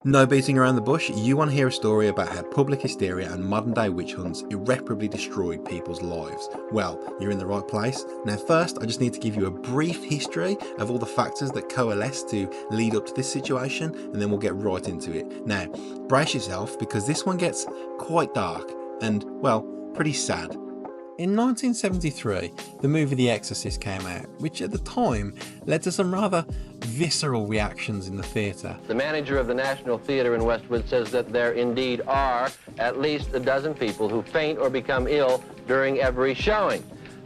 No beating around the bush, you want to hear a story about how public hysteria and modern day witch hunts irreparably destroyed people's lives. Well, you're in the right place. Now first, I just need to give you a brief history of all the factors that coalesce to lead up to this situation, and then we'll get right into it. Now, brace yourself because this one gets quite dark and, well, pretty sad. In 1973, the movie The Exorcist came out, which at the time led to some rather visceral reactions in the theatre. The manager of the National Theatre in Westwood says that there indeed are at least a dozen people who faint or become ill during every showing.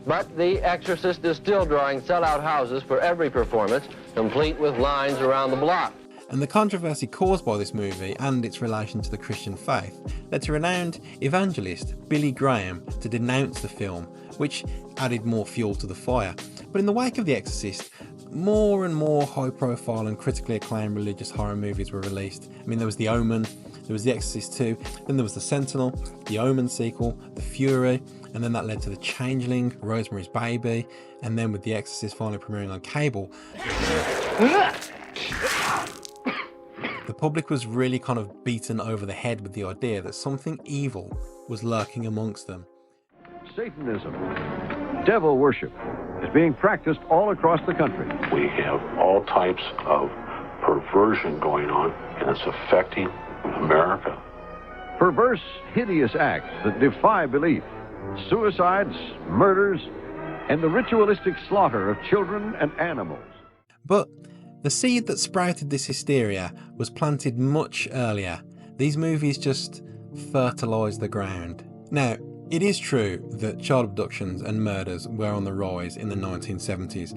But The Exorcist is still drawing sellout houses for every performance, complete with lines around the block. And the controversy caused by this movie and its relation to the Christian faith led to renowned evangelist Billy Graham to denounce the film, which added more fuel to the fire. But in the wake of The Exorcist, more and more high-profile and critically acclaimed religious horror movies were released. I mean, there was The Omen, there was The Exorcist 2, then there was The Sentinel, The Omen sequel, The Fury, and then that led to The Changeling, Rosemary's Baby, and then with The Exorcist finally premiering on cable, the public was really kind of beaten over the head with the idea that something evil was lurking amongst them. Satanism, devil worship, is being practiced all across the country. We have all types of perversion going on, and it's affecting America. Perverse, hideous acts that defy belief, suicides, murders, and the ritualistic slaughter of children and animals. But the seed that sprouted this hysteria was planted much earlier. These movies just fertilised the ground. Now, it is true that child abductions and murders were on the rise in the 1970s,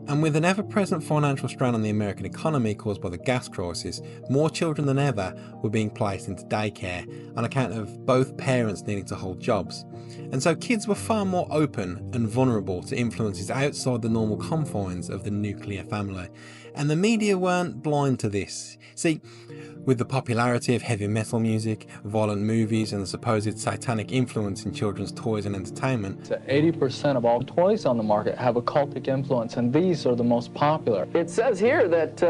and with an ever-present financial strain on the American economy caused by the gas crisis, more children than ever were being placed into daycare on account of both parents needing to hold jobs. And so kids were far more open and vulnerable to influences outside the normal confines of the nuclear family. And the media weren't blind to this. See, with the popularity of heavy metal music, violent movies, and the supposed satanic influence in children's toys and entertainment, 80% of all toys on the market have a cultic influence, and these are the most popular. It says here that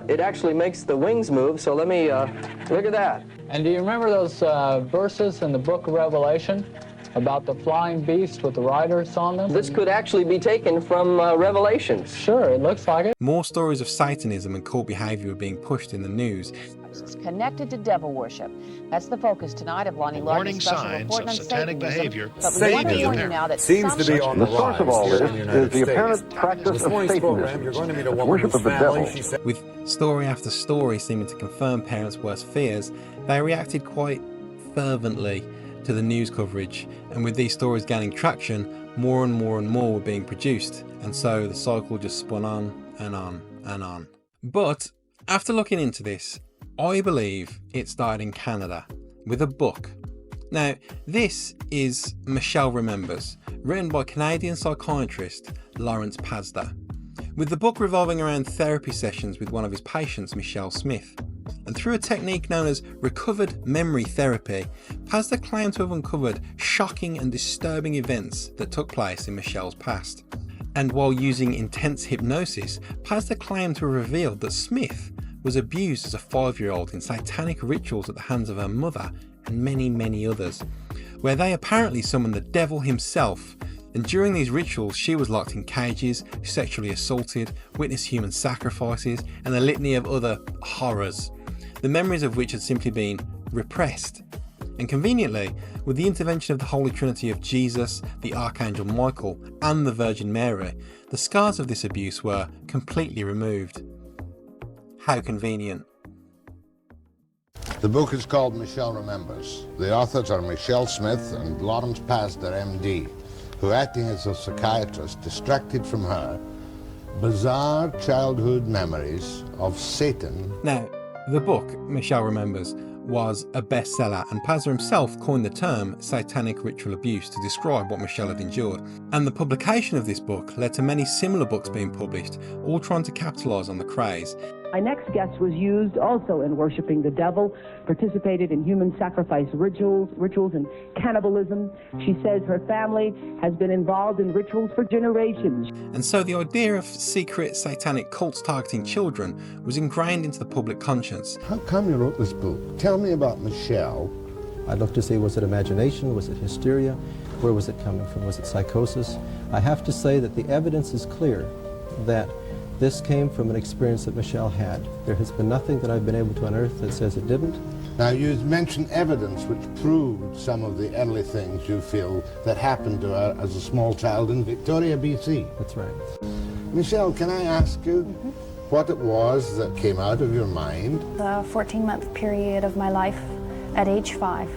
it actually makes the wings move, so let me look at that. And do you remember those verses in the book of Revelation about the flying beast with the riders on them? This could actually be taken from Revelations. Sure, it looks like it. more stories of Satanism and cult behaviour were being pushed in the news. Connected to devil worship. That's the focus tonight of Lonnie Warning Lardner's special signs report of on satanic Satanism. behavior But we want to warn you now that seems to be on the source of all rise this here in the is the United apparent States. practice This of morning's program, Satanism, you're going to meet a the woman worship whose of the family, devil. she said, With story after story seeming to confirm parents' worst fears, they reacted quite fervently to the news coverage, and with these stories gaining traction, more and more and more were being produced, and so the cycle just spun on and on and on. But after looking into this, I believe it started in Canada with a book. Now, this is Michelle Remembers, written by Canadian psychiatrist Lawrence Pazder, with the book revolving around therapy sessions with one of his patients, Michelle Smith. And through a technique known as recovered memory therapy, Pazder claimed to have uncovered shocking and disturbing events that took place in Michelle's past. And while using intense hypnosis, Pazder claimed to have revealed that Smith was abused as a 5-year-old in satanic rituals at the hands of her mother and many, many others, where they apparently summoned the devil himself. And during these rituals, she was locked in cages, sexually assaulted, witnessed human sacrifices, and a litany of other horrors, the memories of which had simply been repressed. And conveniently, with the intervention of the Holy Trinity of Jesus, the Archangel Michael, and the Virgin Mary, the scars of this abuse were completely removed. How convenient. The book is called Michelle Remembers. The authors are Michelle Smith and Lawrence Pazder, MD, who, acting as a psychiatrist, extracted from her bizarre childhood memories of Satan. Now, the book, Michelle Remembers, was a bestseller, and Pazder himself coined the term satanic ritual abuse to describe what Michelle had endured. And the publication of this book led to many similar books being published, all trying to capitalise on the craze. My next guest was used also in worshiping the devil, participated in human sacrifice rituals and cannibalism. She says her family has been involved in rituals for generations. And so the idea of secret satanic cults targeting children was ingrained into the public conscience. How come you wrote this book? Tell me about Michelle. I'd look to see, was it imagination, was it hysteria, where was it coming from, was it psychosis? I have to say that the evidence is clear that this came from an experience that Michelle had. There has been nothing that I've been able to unearth that says it didn't. Now, you mentioned evidence which proved some of the early things you feel that happened to her as a small child in Victoria, BC. That's right. Michelle, can I ask you what it was that came out of your mind? The 14-month period of my life at age 5,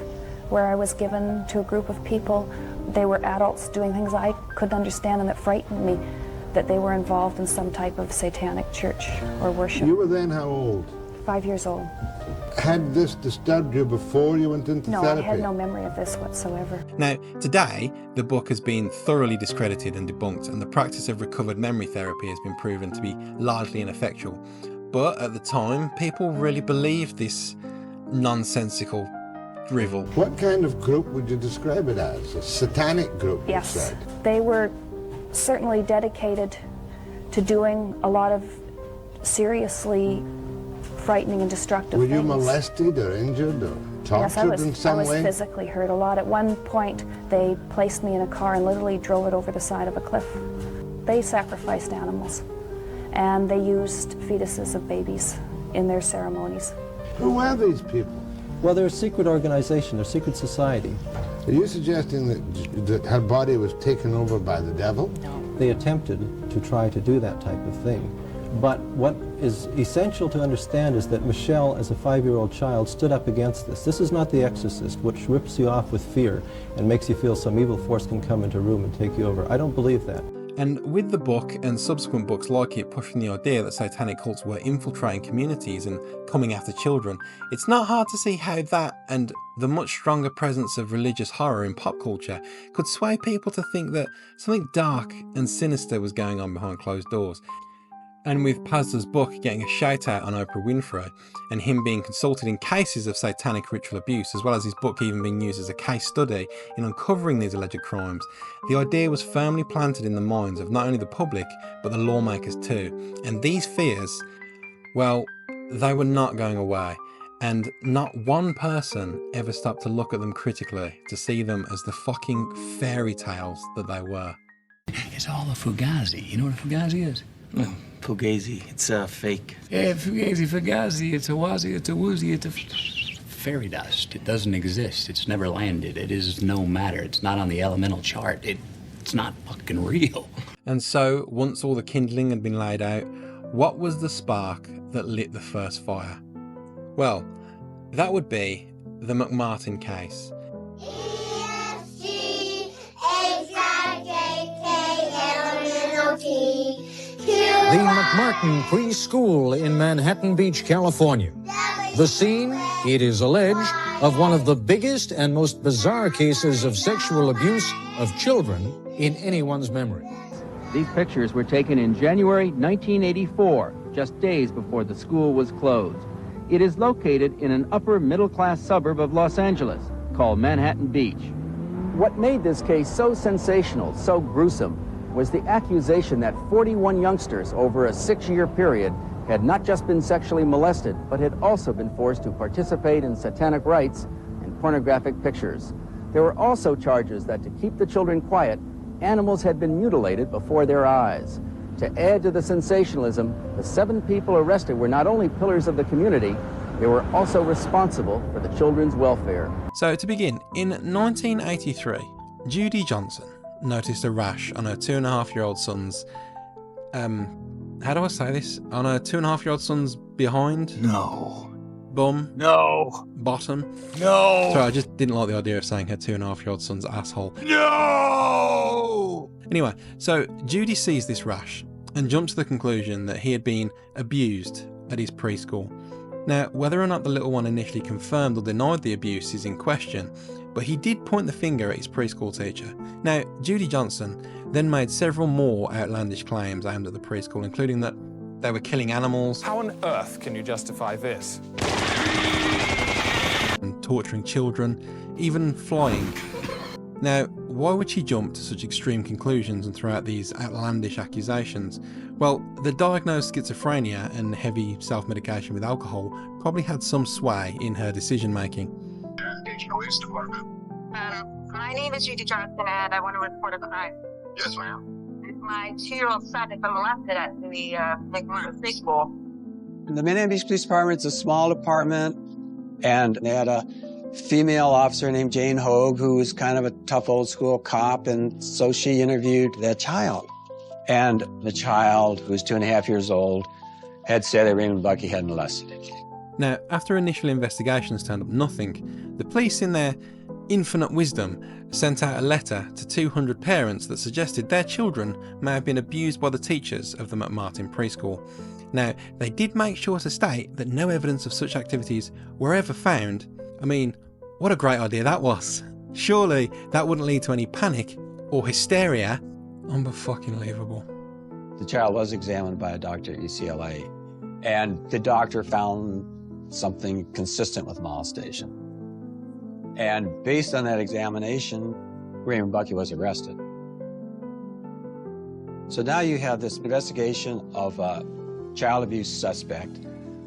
where I was given to a group of people. They were adults doing things I couldn't understand and that frightened me, that they were involved in some type of satanic church or worship. You were then how old? 5 years old. Had this disturbed you before you went into therapy? No, I had no memory of this whatsoever. Now, today, the book has been thoroughly discredited and debunked, and the practice of recovered memory therapy has been proven to be largely ineffectual. But at the time, people really believed this nonsensical drivel. What kind of group would you describe it as? A satanic group, yes. You said? They were certainly dedicated to doing a lot of seriously frightening and destructive things. Were you molested or injured or tortured in some way? Yes, I was physically hurt a lot. At one point, they placed me in a car and literally drove it over the side of a cliff. They sacrificed animals, and they used fetuses of babies in their ceremonies. Who are these people? Well, they're a secret organization, they're a secret society. Are you suggesting that her body was taken over by the devil? No. They attempted to try to do that type of thing. But what is essential to understand is that Michelle, as a 5-year-old child, stood up against this. This is not The Exorcist, which rips you off with fear and makes you feel some evil force can come into a room and take you over. I don't believe that. And with the book and subsequent books like it pushing the idea that satanic cults were infiltrating communities and coming after children, it's not hard to see how that and the much stronger presence of religious horror in pop culture could sway people to think that something dark and sinister was going on behind closed doors. And with Pazder's book getting a shout out on Oprah Winfrey and him being consulted in cases of satanic ritual abuse, as well as his book even being used as a case study in uncovering these alleged crimes, the idea was firmly planted in the minds of not only the public but the lawmakers too. And these fears, well, they were not going away, and not one person ever stopped to look at them critically to see them as the fucking fairy tales that they were. It's all a fugazi. You know what a fugazi is? No, fugazi. It's fake. Yeah, fugazi. It's a wazi, it's a woozy, it's a fairy dust. It doesn't exist. It's never landed. It is no matter. It's not on the elemental chart. It's not fucking real. And so, once all the kindling had been laid out, what was the spark that lit the first fire? Well, that would be the McMartin case. The McMartin Preschool in Manhattan Beach, California. The scene, it is alleged, of one of the biggest and most bizarre cases of sexual abuse of children in anyone's memory. These pictures were taken in January 1984, just days before the school was closed. It is located in an upper middle-class suburb of Los Angeles called Manhattan Beach. What made this case so sensational, so gruesome, was the accusation that 41 youngsters over a 6-year period had not just been sexually molested, but had also been forced to participate in satanic rites and pornographic pictures. There were also charges that to keep the children quiet, animals had been mutilated before their eyes. To add to the sensationalism, the 7 people arrested were not only pillars of the community, they were also responsible for the children's welfare. So to begin, in 1983, Judy Johnson noticed a rash on her 2.5-year-old son's, how do I say this? On her 2.5-year-old son's behind? No. Bum? No. Bottom? No. Sorry, I just didn't like the idea of saying her 2.5-year-old son's asshole. No! Anyway, so Judy sees this rash and jumps to the conclusion that he had been abused at his preschool. Now, whether or not the little one initially confirmed or denied the abuse is in question, but he did point the finger at his preschool teacher. Now, Judy Johnson then made several more outlandish claims aimed at the preschool, including that they were killing animals. How on earth can you justify this? And torturing children, even flying. Now, why would she jump to such extreme conclusions and throw out these outlandish accusations? Well, the diagnosed schizophrenia and heavy self-medication with alcohol probably had some sway in her decision-making. Police Department. My name is Judy Johnson, and I want to report a crime. Yes, ma'am. My 2-year-old son has been molested at the McMurray preschool. The Manhattan Beach Police Department is a small department, and they had a female officer named Jane Hoag, who was kind of a tough old school cop, and so she interviewed that child. And the child, who was 2.5 years old, had said that Raymond Bucky had molested him. Now, after initial investigations turned up nothing, the police, in their infinite wisdom, sent out a letter to 200 parents that suggested their children may have been abused by the teachers of the McMartin preschool. Now, they did make sure to state that no evidence of such activities were ever found. I mean, what a great idea that was. Surely that wouldn't lead to any panic or hysteria. Unfucking-believable. The child was examined by a doctor at UCLA, and the doctor found something consistent with molestation. And based on that examination, Raymond Bucky was arrested. So now you have this investigation of a child abuse suspect.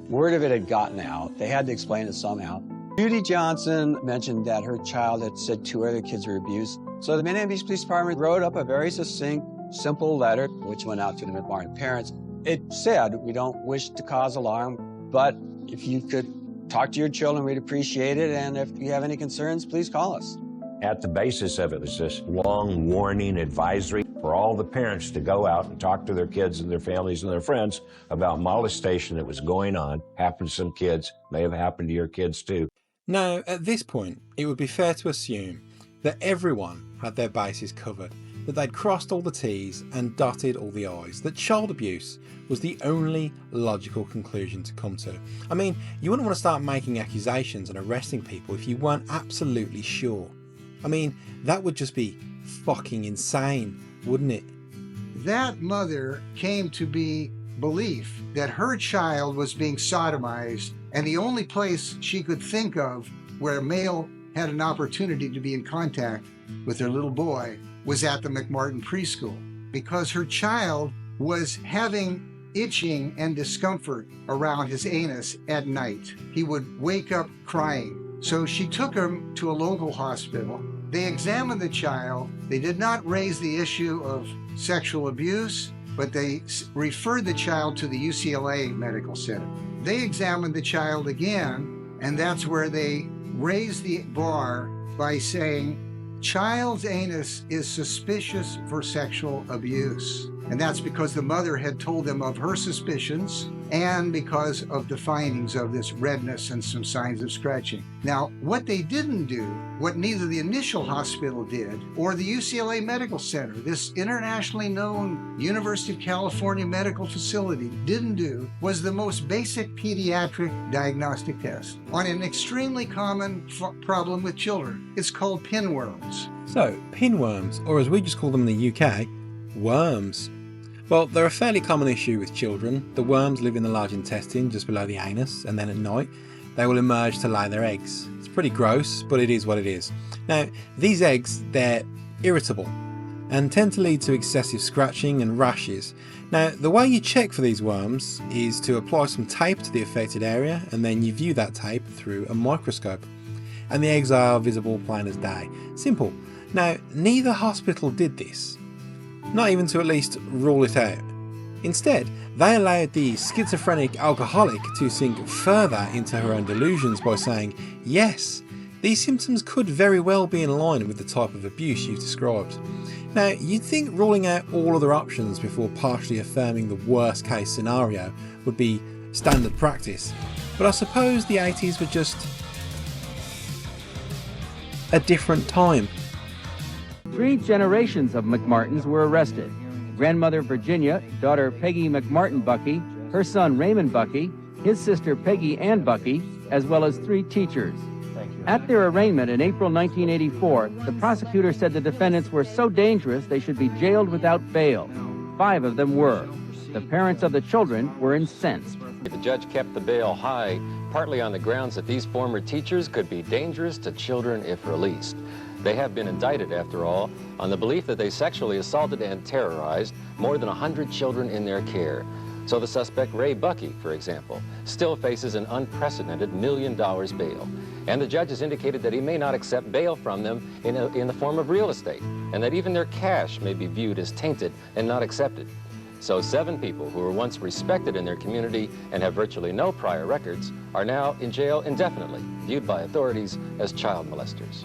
Word of it had gotten out. They had to explain it somehow. Judy Johnson mentioned that her child had said 2 other kids were abused. So the Manhattan Beach Police Department wrote up a very succinct, simple letter, which went out to the McMartin parents. It said, we don't wish to cause alarm, but if you could talk to your children, we'd appreciate it, and if you have any concerns, please call us. At the basis of it was this long warning advisory for all the parents to go out and talk to their kids and their families and their friends about molestation that was going on. Happened to some kids, may have happened to your kids too. Now, at this point, it would be fair to assume that everyone had their bases covered, that they'd crossed all the T's and dotted all the I's, that child abuse was the only logical conclusion to come to. I mean, you wouldn't want to start making accusations and arresting people if you weren't absolutely sure. I mean, that would just be fucking insane, wouldn't it? That mother came to be belief that her child was being sodomized, and the only place she could think of where a male had an opportunity to be in contact with their little boy was at the McMartin preschool, because her child was having itching and discomfort around his anus at night. He would wake up crying. So she took him to a local hospital. They examined the child. They did not raise the issue of sexual abuse, but they referred the child to the UCLA Medical Center. They examined the child again, and that's where they raised the bar by saying, child's anus is suspicious for sexual abuse. And that's because the mother had told them of her suspicions and because of the findings of this redness and some signs of scratching. Now, what they didn't do, what neither the initial hospital did or the UCLA Medical Center, this internationally known University of California medical facility, didn't do, was the most basic pediatric diagnostic test on an extremely common problem with children. It's called pinworms. So, pinworms, or as we just call them in the UK, worms. Well, they're a fairly common issue with children. The worms live in the large intestine just below the anus, and then at night they will emerge to lay their eggs. It's pretty gross, but it is what it is. Now, these eggs, they're irritable and tend to lead to excessive scratching and rashes. Now, the way you check for these worms is to apply some tape to the affected area, and then you view that tape through a microscope. And the eggs are visible plain as day. Simple. Now, neither hospital did this. Not even to at least rule it out. Instead, they allowed the schizophrenic alcoholic to sink further into her own delusions by saying, yes, these symptoms could very well be in line with the type of abuse you've described. Now, you'd think ruling out all other options before partially affirming the worst case scenario would be standard practice, but I suppose the 80s were just a different time. 3 generations of McMartins were arrested. Grandmother Virginia, daughter Peggy McMartin Bucky, her son Raymond Bucky, his sister Peggy Ann Bucky, as well as 3 teachers. At their arraignment in April 1984, the prosecutor said the defendants were so dangerous they should be jailed without bail. 5 of them were. The parents of the children were incensed. The judge kept the bail high, partly on the grounds that these former teachers could be dangerous to children if released. They have been indicted, after all, on the belief that they sexually assaulted and terrorized more than 100 children in their care. So the suspect, Ray Buckey, for example, still faces an unprecedented $1 million bail. And the judge has indicated that he may not accept bail from them in the form of real estate, and that even their cash may be viewed as tainted and not accepted. So 7 people who were once respected in their community and have virtually no prior records are now in jail indefinitely, viewed by authorities as child molesters.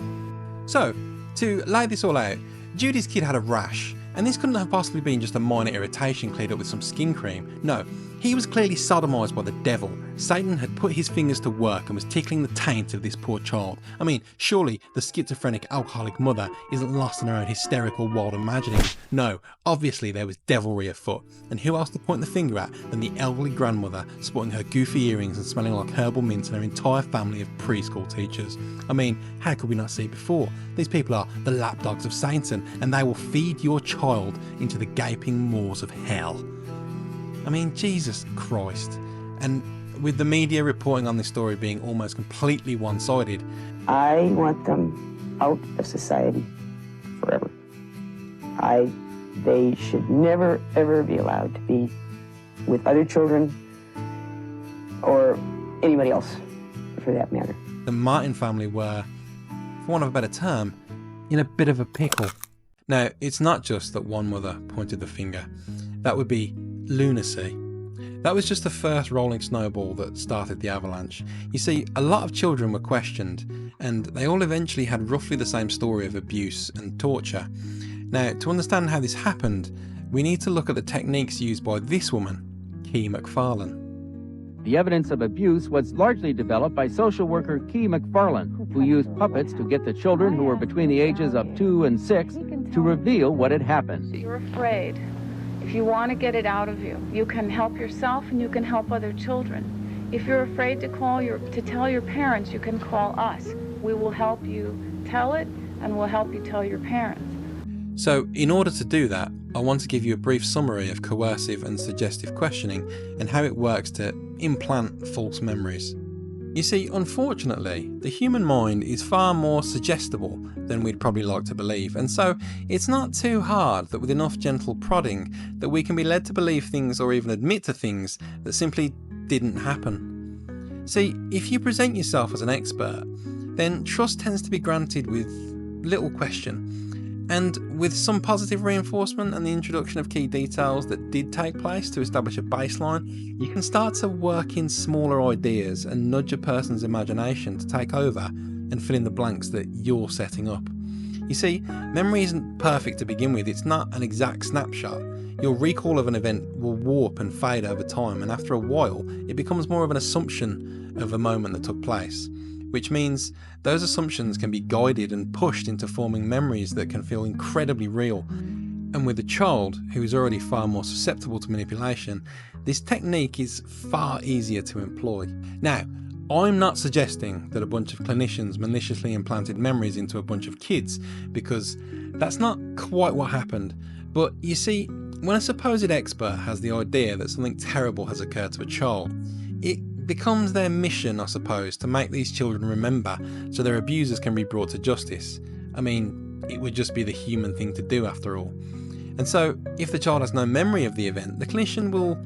So, to lay this all out, Judy's kid had a rash, and this couldn't have possibly been just a minor irritation cleared up with some skin cream. No, he was clearly sodomised by the devil. Satan had put his fingers to work and was tickling the taint of this poor child. I mean, surely the schizophrenic alcoholic mother isn't lost in her own hysterical wild imaginings. No, obviously there was devilry afoot. And who else to point the finger at than the elderly grandmother sporting her goofy earrings and smelling like herbal mints and her entire family of preschool teachers. I mean, how could we not see it before? These people are the lapdogs of Satan, and they will feed your child into the gaping maws of hell. I mean, Jesus Christ. And with the media reporting on this story being almost completely one-sided, I want them out of society forever. They should never, ever be allowed to be with other children or anybody else, for that matter. The Martin family were, for want of a better term, in a bit of a pickle. Now, it's not just that one mother pointed the finger. That would be lunacy. That was just the first rolling snowball that started the avalanche. You see, a lot of children were questioned, and they all eventually had roughly the same story of abuse and torture. Now, to understand how this happened, we need to look at the techniques used by this woman, Kee McFarlane. The evidence of abuse was largely developed by social worker Kee McFarlane, who used puppets to get the children who were between the ages of 2 and 6 to reveal what had happened. You're afraid. If you want to get it out of you, you can help yourself and you can help other children. If you're afraid to tell your parents, you can call us. We will help you tell it, and we'll help you tell your parents. So, in order to do that, I want to give you a brief summary of coercive and suggestive questioning and how it works to implant false memories. You see, unfortunately, the human mind is far more suggestible than we'd probably like to believe, and so it's not too hard that with enough gentle prodding that we can be led to believe things or even admit to things that simply didn't happen. See, if you present yourself as an expert, then trust tends to be granted with little question. And with some positive reinforcement and the introduction of key details that did take place to establish a baseline, you can start to work in smaller ideas and nudge a person's imagination to take over and fill in the blanks that you're setting up. You see, memory isn't perfect to begin with, it's not an exact snapshot. Your recall of an event will warp and fade over time, and after a while, it becomes more of an assumption of a moment that took place. Which means those assumptions can be guided and pushed into forming memories that can feel incredibly real. And with a child who is already far more susceptible to manipulation, this technique is far easier to employ. Now, I'm not suggesting that a bunch of clinicians maliciously implanted memories into a bunch of kids, because that's not quite what happened. But you see, when a supposed expert has the idea that something terrible has occurred to a child, it becomes their mission, I suppose, to make these children remember so their abusers can be brought to justice. I mean, it would just be the human thing to do after all. And so, if the child has no memory of the event, the clinician will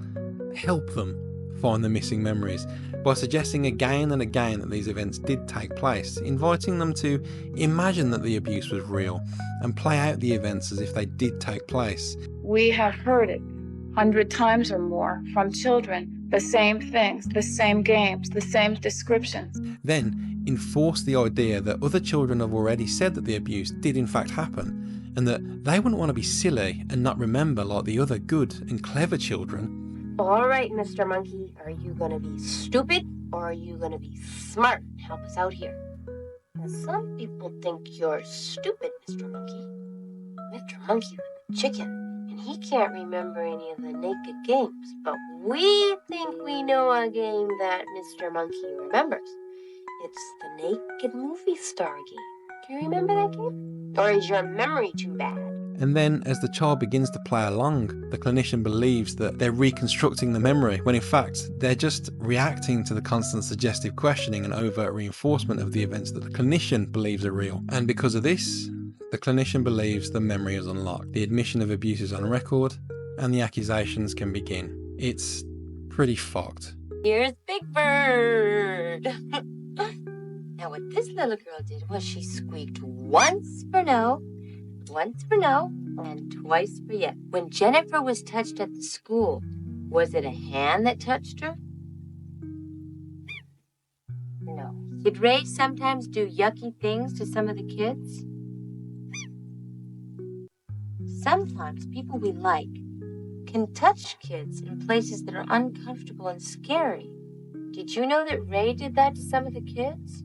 help them find the missing memories by suggesting again and again that these events did take place, inviting them to imagine that the abuse was real and play out the events as if they did take place. We have heard it 100 times or more from children. The same things, the same games, the same descriptions. Then enforce the idea that other children have already said that the abuse did in fact happen, and that they wouldn't want to be silly and not remember like the other good and clever children. All right, Mr. Monkey, are you going to be stupid or are you going to be smart? Help us out here. Now, some people think you're stupid, Mr. Monkey. Mr. Monkey with the chicken. He can't remember any of the naked games, but we think we know a game that Mr. Monkey remembers. It's the naked movie star game. Do you remember that game? Or is your memory too bad? And then, as the child begins to play along, the clinician believes that they're reconstructing the memory, when in fact, they're just reacting to the constant suggestive questioning and overt reinforcement of the events that the clinician believes are real. And because of this, the clinician believes the memory is unlocked, the admission of abuse is on record, and the accusations can begin. It's pretty fucked. Here's Big Bird. Now what this little girl did was she squeaked once for no, and twice for yes. When Jennifer was touched at the school, was it a hand that touched her? No. Did Ray sometimes do yucky things to some of the kids? Sometimes people we like can touch kids in places that are uncomfortable and scary. Did you know that Ray did that to some of the kids?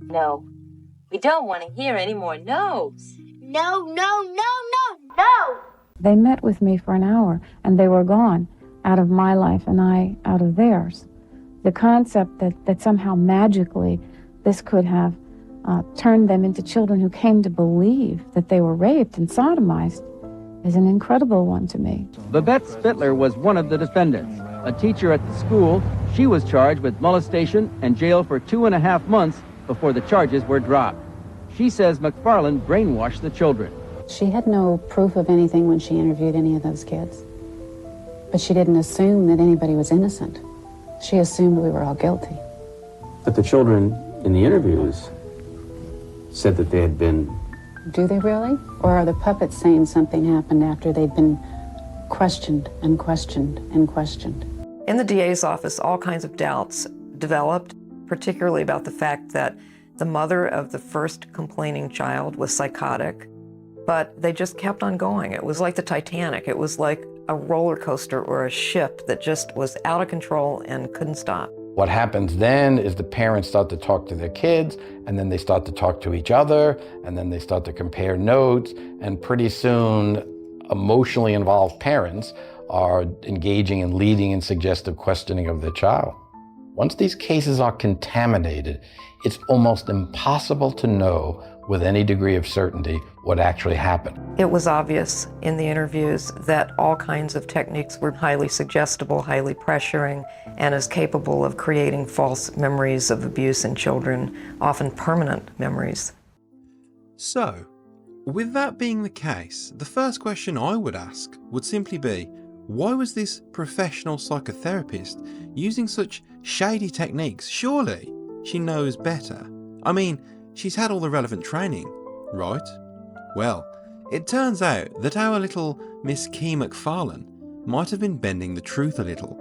No. We don't want to hear any more no's. No, no, no, no, no! They met with me for an hour, and they were gone, out of my life and I out of theirs. The concept that somehow magically this could have turned them into children who came to believe that they were raped and sodomized is an incredible one to me. Babette Spittler was one of the defendants. A teacher at the school, she was charged with molestation and jailed for 2.5 months before the charges were dropped. She says McFarland brainwashed the children. She had no proof of anything when she interviewed any of those kids. But she didn't assume that anybody was innocent. She assumed we were all guilty. But the children in the interviews said that they had been... Do they really? Or are the puppets saying something happened after they'd been questioned and questioned and questioned? In the DA's office, all kinds of doubts developed, particularly about the fact that the mother of the first complaining child was psychotic, but they just kept on going. It was like the Titanic. It was like a roller coaster or a ship that just was out of control and couldn't stop. What happens then is the parents start to talk to their kids, and then they start to talk to each other, and then they start to compare notes, and pretty soon emotionally involved parents are engaging and leading in suggestive questioning of their child. Once these cases are contaminated, it's almost impossible to know with any degree of certainty what actually happened. It was obvious in the interviews that all kinds of techniques were highly suggestible, highly pressuring, and as capable of creating false memories of abuse in children, often permanent memories. So, with that being the case, the first question I would ask would simply be, why was this professional psychotherapist using such shady techniques? Surely she knows better. I mean, she's had all the relevant training, right? Well, it turns out that our little Miss Key McFarlane might have been bending the truth a little.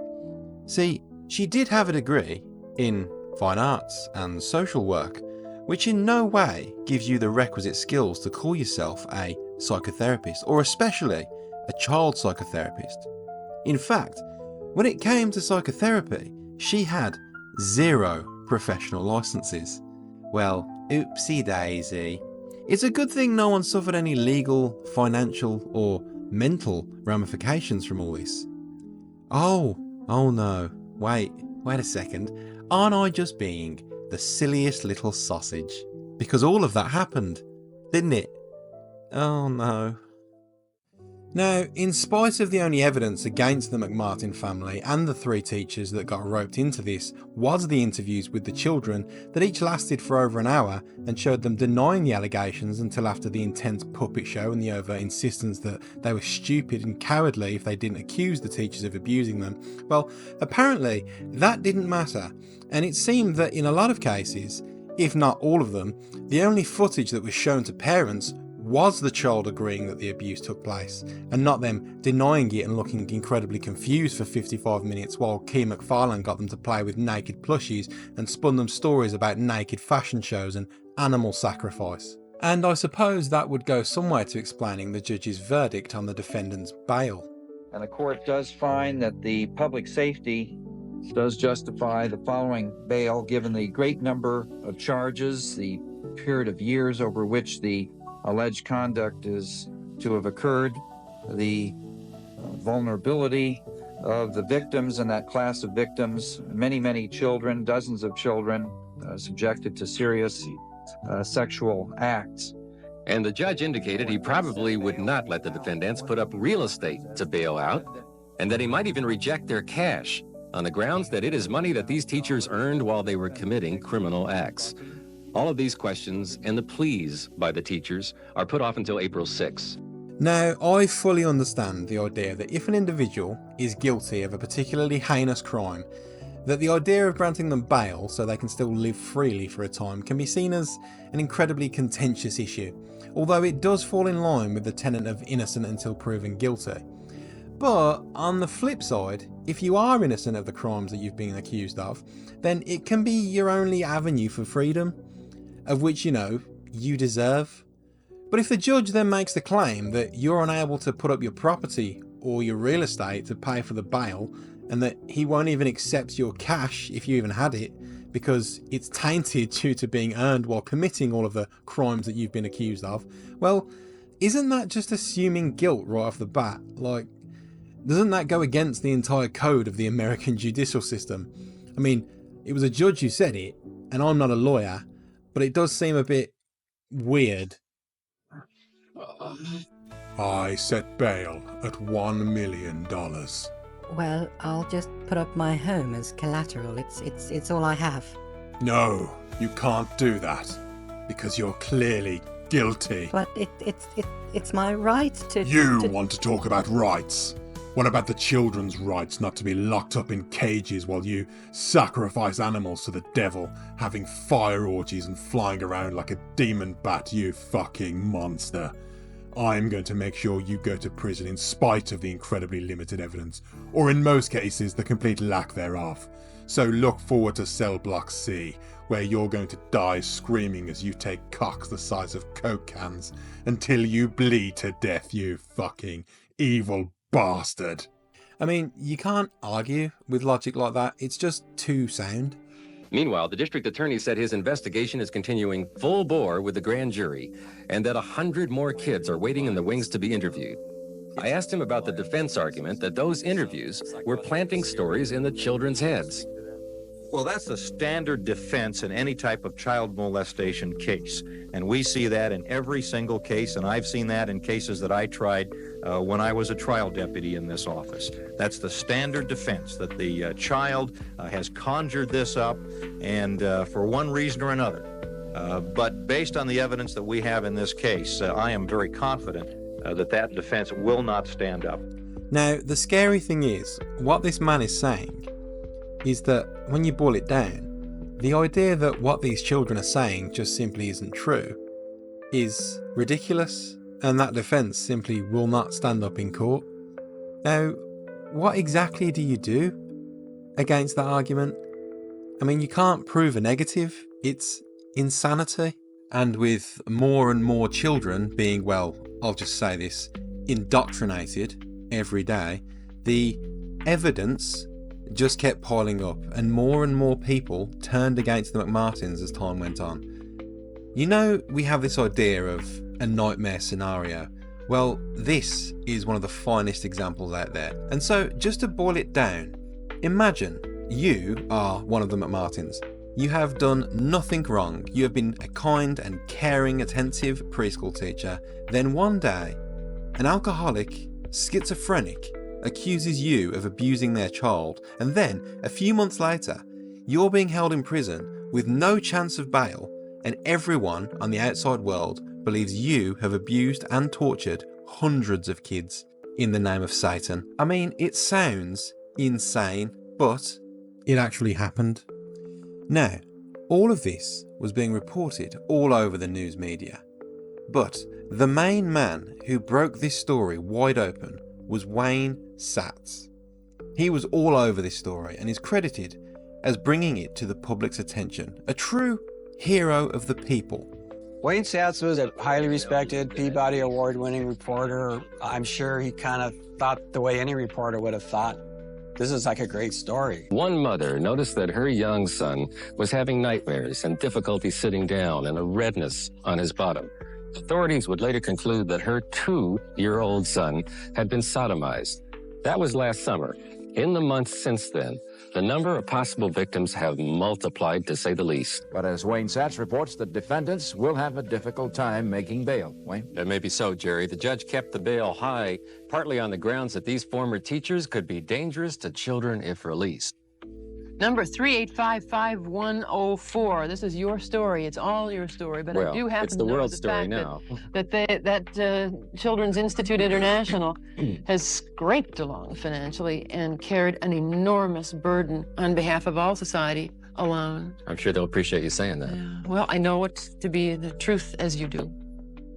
See, she did have a degree in fine arts and social work, which in no way gives you the requisite skills to call yourself a psychotherapist, or especially a child psychotherapist. In fact, when it came to psychotherapy, she had 0 professional licenses. Well, oopsie daisy. It's a good thing no one suffered any legal, financial, or mental ramifications from all this. Oh no, wait a second. Aren't I just being the silliest little sausage? Because all of that happened, didn't it? Oh no. Now, in spite of the only evidence against the McMartin family and the 3 teachers that got roped into this was the interviews with the children that each lasted for over an hour and showed them denying the allegations until after the intense puppet show and the overt insistence that they were stupid and cowardly if they didn't accuse the teachers of abusing them. Well, apparently that didn't matter, and it seemed that in a lot of cases, if not all of them, the only footage that was shown to parents was the child agreeing that the abuse took place, and not them denying it and looking incredibly confused for 55 minutes while Key McFarlane got them to play with naked plushies and spun them stories about naked fashion shows and animal sacrifice. And I suppose that would go some way to explaining the judge's verdict on the defendant's bail. And the court does find that the public safety does justify the following bail given the great number of charges, the period of years over which the alleged conduct is to have occurred, the vulnerability of the victims and that class of victims, many children, dozens of children subjected to serious sexual acts. And the judge indicated he probably would not let the defendants put up real estate to bail out, and that he might even reject their cash on the grounds that it is money that these teachers earned while they were committing criminal acts. All of these questions and the pleas by the teachers are put off until April 6. Now, I fully understand the idea that if an individual is guilty of a particularly heinous crime, that the idea of granting them bail so they can still live freely for a time can be seen as an incredibly contentious issue, although it does fall in line with the tenet of innocent until proven guilty. But on the flip side, if you are innocent of the crimes that you've been accused of, then it can be your only avenue for freedom, of which, you deserve. But if the judge then makes the claim that you're unable to put up your property or your real estate to pay for the bail, and that he won't even accept your cash if you even had it, because it's tainted due to being earned while committing all of the crimes that you've been accused of, well, isn't that just assuming guilt right off the bat? Like, doesn't that go against the entire code of the American judicial system? I mean, it was a judge who said it, and I'm not a lawyer, but it does seem a bit weird. I set bail at $1 million. Well, I'll just put up my home as collateral. It's all I have. No, you can't do that, because you're clearly guilty. But it's my right to... You want to talk about rights? What about the children's rights not to be locked up in cages while you sacrifice animals to the devil, having fire orgies and flying around like a demon bat, you fucking monster? I'm going to make sure you go to prison in spite of the incredibly limited evidence, or in most cases, the complete lack thereof. So look forward to Cell Block C, where you're going to die screaming as you take cocks the size of Coke cans until you bleed to death, you fucking evil bastard. I mean, you can't argue with logic like that. It's just too sound. Meanwhile, the district attorney said his investigation is continuing full bore with the grand jury, and that 100 more kids are waiting in the wings to be interviewed. I asked him about the defense argument that those interviews were planting stories in the children's heads. Well, that's the standard defense in any type of child molestation case. And we see that in every single case, and I've seen that in cases that I tried when I was a trial deputy in this office. That's the standard defense, that the child has conjured this up, and for one reason or another. But based on the evidence that we have in this case, I am very confident that defense will not stand up. Now, the scary thing is, what this man is saying is that when you boil it down, the idea that what these children are saying just simply isn't true is ridiculous, and that defence simply will not stand up in court. Now, what exactly do you do against that argument? I mean, you can't prove a negative. It's insanity. And with more and more children being, well, I'll just say this, indoctrinated every day, the evidence just kept piling up, and more people turned against the McMartins as time went on. We have this idea of a nightmare scenario. Well, this is one of the finest examples out there. And so, just to boil it down, imagine you are one of the McMartins. You have done nothing wrong. You have been a kind and caring, attentive preschool teacher. Then one day, an alcoholic, schizophrenic, accuses you of abusing their child, and then, a few months later, you're being held in prison with no chance of bail, and everyone on the outside world believes you have abused and tortured hundreds of kids in the name of Satan. I mean, it sounds insane, but it actually happened. Now, all of this was being reported all over the news media, but the main man who broke this story wide open was Wayne Satz. He was all over this story and is credited as bringing it to the public's attention, a true hero of the people. Wayne Satz was a highly respected Peabody Award-winning reporter. I'm sure he kind of thought the way any reporter would have thought. This is like a great story. One mother noticed that her young son was having nightmares and difficulty sitting down and a redness on his bottom. Authorities would later conclude that her 2-year-old son had been sodomized. That was last summer, In the months since then, the number of possible victims have multiplied, to say the least. But as Wayne Satz reports, the defendants will have a difficult time making bail. Wayne? That may be so, Jerry. The judge kept the bail high, partly on the grounds that these former teachers could be dangerous to children if released. Number 3855104. This is your story. It's all your story, but Well, I do happen it's to the know world's the story fact now. that Children's Institute International has scraped along financially and carried an enormous burden on behalf of all society alone. I'm sure they'll appreciate you saying that. Well, I know it to be the truth as you do.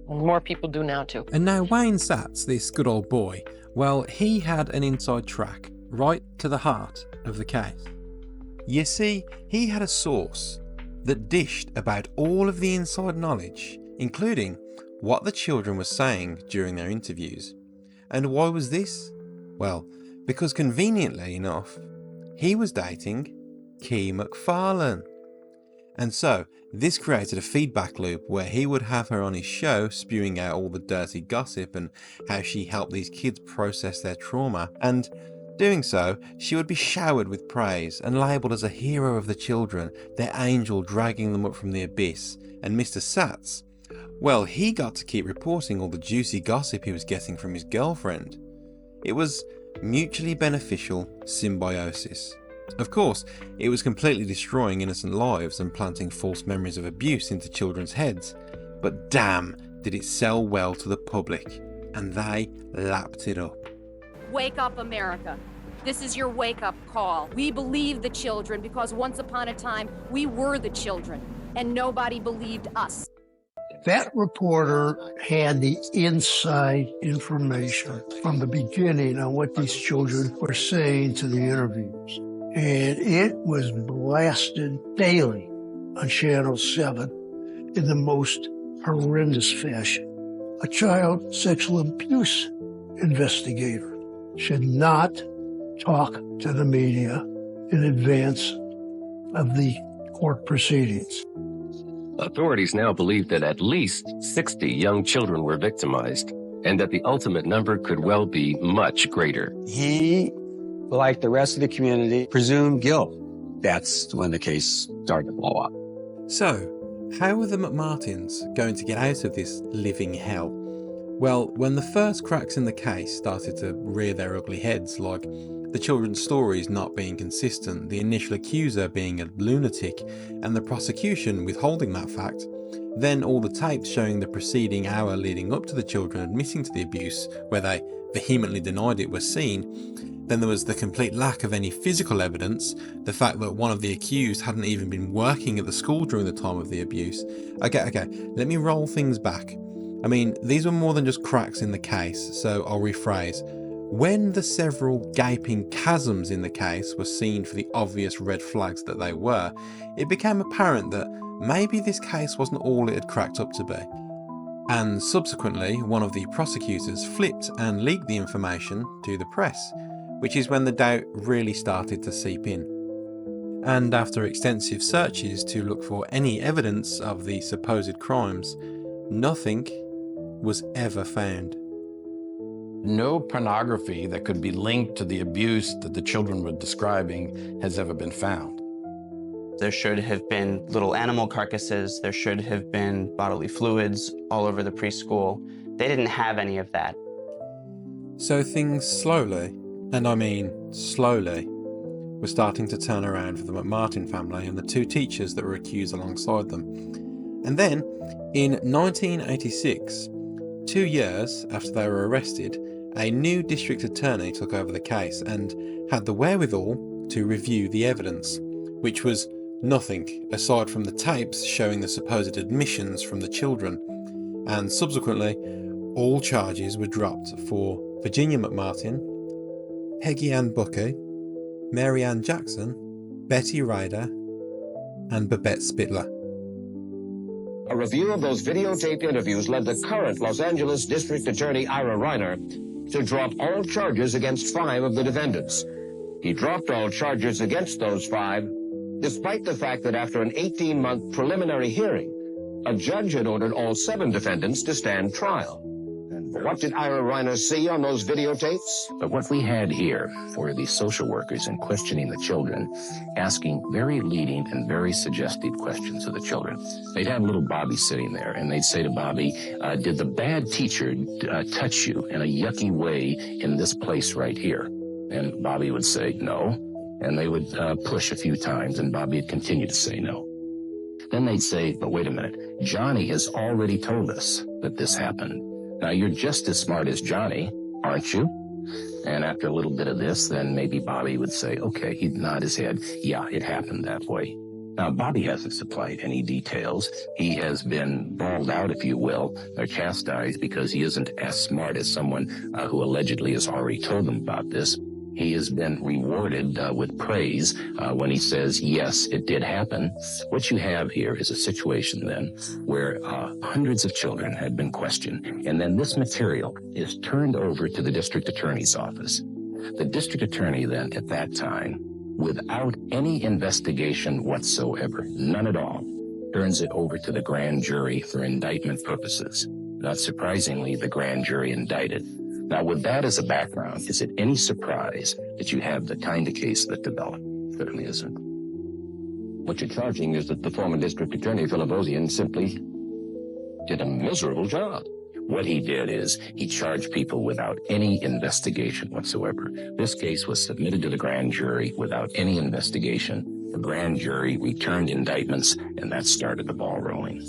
And more people do now, too. And now Wayne Satz, this good old boy, well, he had an inside track right to the heart of the case. You see, he had a source that dished about all of the inside knowledge, including what the children were saying during their interviews. And why was this? Well, because conveniently enough, he was dating Key McFarlane. And so, this created a feedback loop where he would have her on his show spewing out all the dirty gossip and how she helped these kids process their trauma, and doing so, she would be showered with praise and labelled as a hero of the children, their angel dragging them up from the abyss. And Mr. Satz, well, he got to keep reporting all the juicy gossip he was getting from his girlfriend. It was mutually beneficial symbiosis. Of course, it was completely destroying innocent lives and planting false memories of abuse into children's heads, but damn did it sell well to the public, and they lapped it up. Wake up, America. This is your wake-up call. We believe the children because once upon a time, we were the children, and nobody believed us. That reporter had the inside information from the beginning on what these children were saying to the interviews. And it was blasted daily on Channel 7 in the most horrendous fashion. A child sexual abuse investigator should not talk to the media in advance of the court proceedings. Authorities now believe that at least 60 young children were victimized, and that the ultimate number could well be much greater. He, like the rest of the community, presumed guilt. That's when the case started to blow up. So, how were the McMartins going to get out of this living hell? Well, when the first cracks in the case started to rear their ugly heads, like the children's stories not being consistent, the initial accuser being a lunatic, and the prosecution withholding that fact, then all the tapes showing the preceding hour leading up to the children admitting to the abuse, where they vehemently denied it, were seen, then there was the complete lack of any physical evidence, the fact that one of the accused hadn't even been working at the school during the time of the abuse. Okay, let me roll things back. I mean, these were more than just cracks in the case, so I'll rephrase. When the several gaping chasms in the case were seen for the obvious red flags that they were, it became apparent that maybe this case wasn't all it had cracked up to be. And subsequently, one of the prosecutors flipped and leaked the information to the press, which is when the doubt really started to seep in. And after extensive searches to look for any evidence of the supposed crimes, nothing was ever found. No pornography that could be linked to the abuse that the children were describing has ever been found. There should have been little animal carcasses. There should have been bodily fluids all over the preschool. They didn't have any of that. So things slowly, and I mean slowly, were starting to turn around for the McMartin family and the two teachers that were accused alongside them. And then, in 1986, 2 years after they were arrested, a new district attorney took over the case and had the wherewithal to review the evidence, which was nothing aside from the tapes showing the supposed admissions from the children. And subsequently, all charges were dropped for Virginia McMartin, Peggy Ann Buckey, Mary Ann Jackson, Betty Ryder, and Babette Spittler. A review of those videotaped interviews led the current Los Angeles District Attorney Ira Reiner to drop all charges against 5 of the defendants. He dropped all charges against those 5, despite the fact that after an 18-month preliminary hearing, a judge had ordered all 7 defendants to stand trial. And What did Ira Reiner see on those videotapes? But what we had here were the social workers in questioning the children, asking very leading and very suggestive questions of the children. They'd have little Bobby sitting there, and they'd say to Bobby, did the bad teacher touch you in a yucky way in this place right here? And Bobby would say, no. And they would push a few times, and Bobby would continue to say no. Then they'd say, but wait a minute, Johnny has already told us that this happened. Now, you're just as smart as Johnny, aren't you? And after a little bit of this, then maybe Bobby would say, okay, he'd nod his head. Yeah, it happened that way. Now, Bobby hasn't supplied any details. He has been bawled out, if you will, or chastised because he isn't as smart as someone who allegedly has already told them about this. He has been rewarded with praise when he says, yes, it did happen. What you have here is a situation then where hundreds of children had been questioned, and then this material is turned over to the district attorney's office. The district attorney then, at that time, without any investigation whatsoever, none at all, turns it over to the grand jury for indictment purposes. Not surprisingly, the grand jury indicted. Now, with that as a background, is it any surprise that you have the kind of case that developed? Certainly isn't. What you're charging is that the former district attorney, Philibosian, simply did a miserable job. What he did is he charged people without any investigation whatsoever. This case was submitted to the grand jury without any investigation. The grand jury returned indictments, and that started the ball rolling.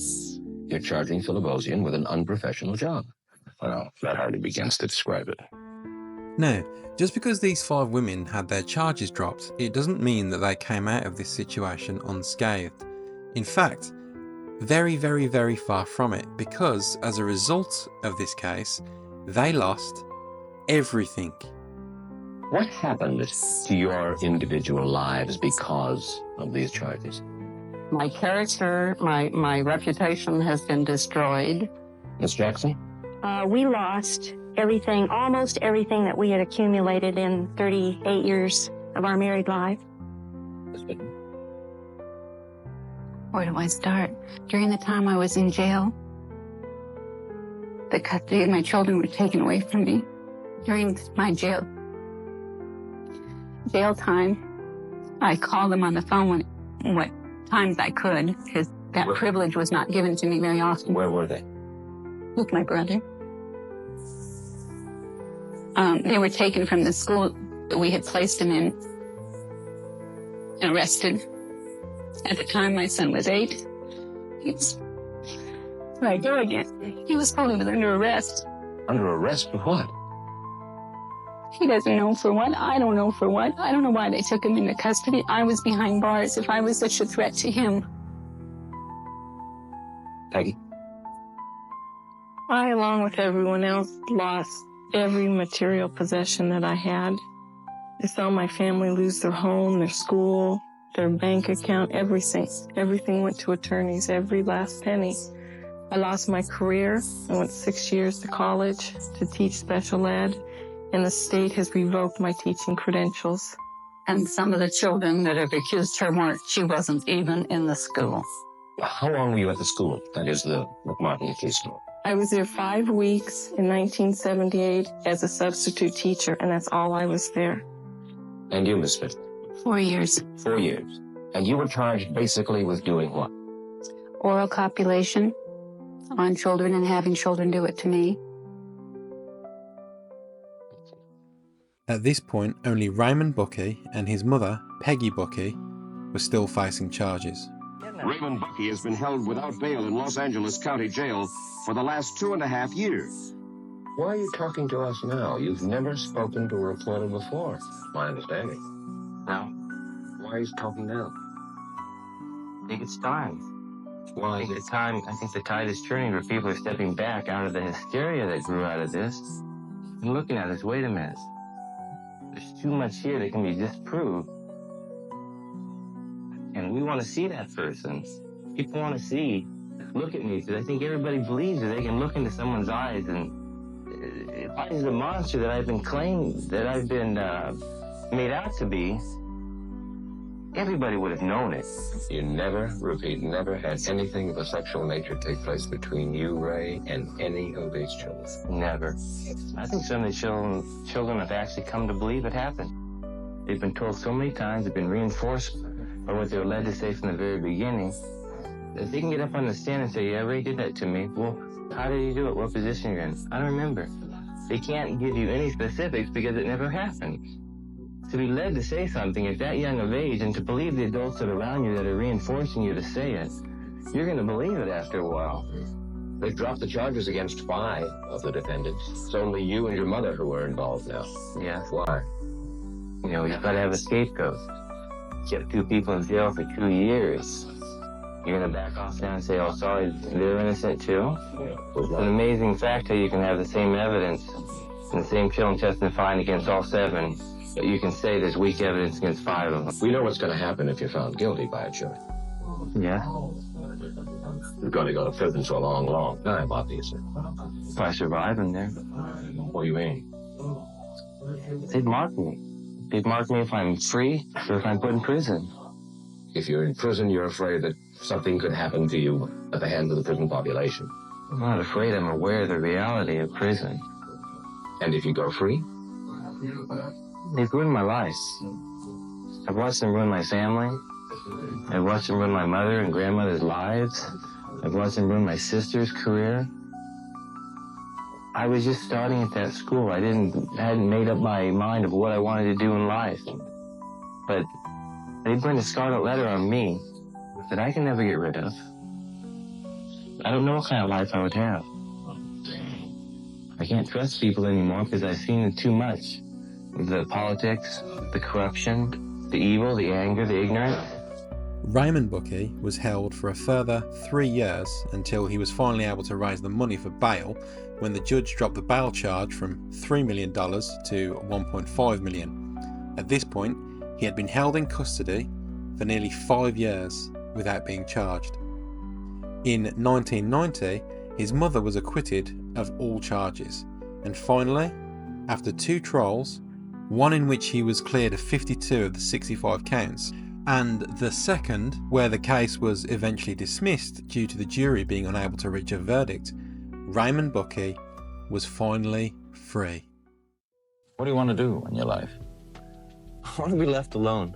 You're charging Philibosian with an unprofessional job. Well, that hardly begins to describe it. Now, just because these 5 women had their charges dropped, it doesn't mean that they came out of this situation unscathed. In fact, very, very, very far from it, because as a result of this case, they lost everything. What happened to your individual lives because of these charges? My character, my reputation has been destroyed. Ms. Jackson? We lost everything, almost everything that we had accumulated in 38 years of our married life. Where do I start? During the time I was in jail, the custody of my children were taken away from me. During my jail time, I called them on the phone what times I could, because that privilege was not given to me very often. Where were they? With my brother. They were taken from the school that we had placed them in and arrested. At the time, my son was 8. He was right there again. He was probably under arrest. Under arrest for what? He doesn't know for what. I don't know for what. I don't know why they took him into custody. I was behind bars if I was such a threat to him. Peggy? I, along with everyone else, lost every material possession that I had. I saw my family lose their home, their school, their bank account, everything. Everything went to attorneys, every last penny. I lost my career. I went 6 years to college to teach special ed, and the state has revoked my teaching credentials. And some of the children that have accused her she wasn't even in the school. How long were you at the school? That is the McMartin Case School. I was there 5 weeks in 1978 as a substitute teacher, and that's all I was there. And you, Miss Smith? 4 years. 4 years. And you were charged basically with doing what? Oral copulation on children and having children do it to me. At this point, only Raymond Buckey and his mother, Peggy Buckey, were still facing charges. Raymond Buckey has been held without bail in Los Angeles County Jail for the last 2.5 years. Why are you talking to us now? You've never spoken to a reporter before, my understanding. Now, Why are you talking now? I think it's time. Why? I think the tide is turning where people are stepping back out of the hysteria that grew out of this and looking at us. Wait a minute. There's too much here that can be disproved. And we want to see that person. People want to see, look at me, because I think everybody believes that they can look into someone's eyes and if I was the monster that I've been made out to be, everybody would have known it. You never had anything of a sexual nature take place between you, Ray, and any of these children? Never. I think some of the children have actually come to believe it happened. They've been told so many times, they've been reinforced by what they were led to say from the very beginning, that they can get up on the stand and say, yeah, Ray did that to me. Well, how did he do it? What position you're in? I don't remember. They can't give you any specifics because it never happened. To be led to say something at that young of age and to believe the adults that are around you that are reinforcing you to say it, you're going to believe it after a while. They've dropped the charges against 5 of the defendants. It's only you and your mother who are involved now. Yeah. Why? You know, you've got to have a scapegoat. Kept 2 people in jail for 2 years. You're going to back off now and say, oh, sorry, they're innocent too? It's an amazing fact how you can have the same evidence and the same children testifying against all 7, but you can say there's weak evidence against 5 of them. We know what's going to happen if you're found guilty by a jury. Yeah? You're going to go to prison for a long, long time, obviously. If I survive in there. What do you mean? They'd mark me. They'd mark me if I'm free or if I'm put in prison. If you're in prison, you're afraid that something could happen to you at the hands of the prison population. I'm not afraid. I'm aware of the reality of prison. And if you go free? They've ruined my life. I've watched them ruin my family. I've watched them ruin my mother and grandmother's lives. I've watched them ruin my sister's career. I was just starting at that school. I hadn't made up my mind of what I wanted to do in life. But they burned a scarlet letter on me that I can never get rid of. I don't know what kind of life I would have. I can't trust people anymore because I've seen it too much. The politics, the corruption, the evil, the anger, the ignorance. Raymond Buckey was held for a further 3 years until he was finally able to raise the money for bail when the judge dropped the bail charge from $3 million to $1.5 million. At this point, he had been held in custody for nearly 5 years without being charged. In 1990, his mother was acquitted of all charges, and finally, after 2 trials, one in which he was cleared of 52 of the 65 counts, and the second where the case was eventually dismissed due to the jury being unable to reach a verdict, Raymond Buckey was finally free. What do you want to do in your life? I want to be left alone.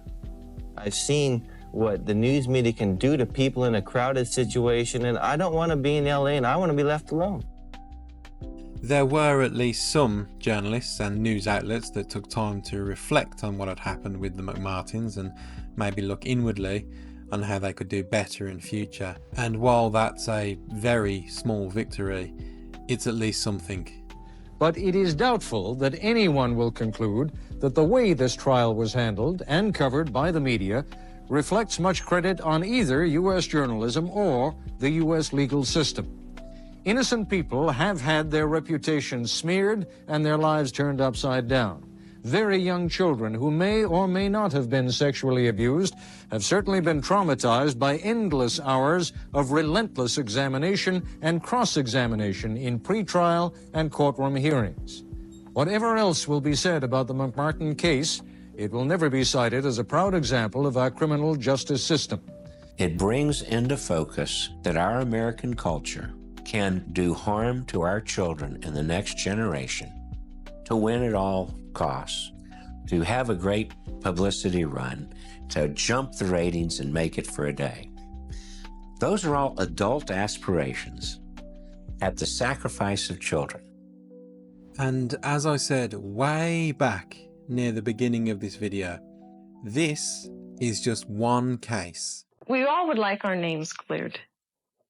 I've seen what the news media can do to people in a crowded situation, and I don't want to be in LA, and I want to be left alone. There were at least some journalists and news outlets that took time to reflect on what had happened with the McMartins and maybe look inwardly on how they could do better in future. And while that's a very small victory, it's at least something. But it is doubtful that anyone will conclude that the way this trial was handled and covered by the media reflects much credit on either U.S. journalism or the U.S. legal system. Innocent people have had their reputations smeared and their lives turned upside down. Very young children who may or may not have been sexually abused have certainly been traumatized by endless hours of relentless examination and cross-examination in pretrial and courtroom hearings. Whatever else will be said about the McMartin case, it will never be cited as a proud example of our criminal justice system. It brings into focus that our American culture can do harm to our children and the next generation to win at all costs, to have a great publicity run, to jump the ratings and make it for a day. Those are all adult aspirations at the sacrifice of children. And as I said way back near the beginning of this video, this is just one case. We all would like our names cleared.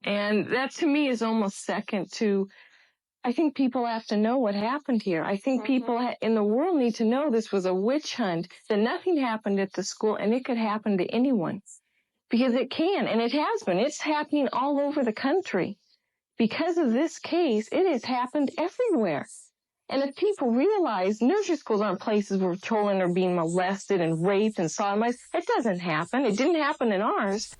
And that to me is almost second to, I think people have to know what happened here. I think people in the world need to know this was a witch hunt, that nothing happened at the school and it could happen to anyone. Because it can, and it has been. It's happening all over the country. Because of this case, it has happened everywhere. And if people realize nursery schools aren't places where children are being molested and raped and sodomized, it doesn't happen. It didn't happen in ours.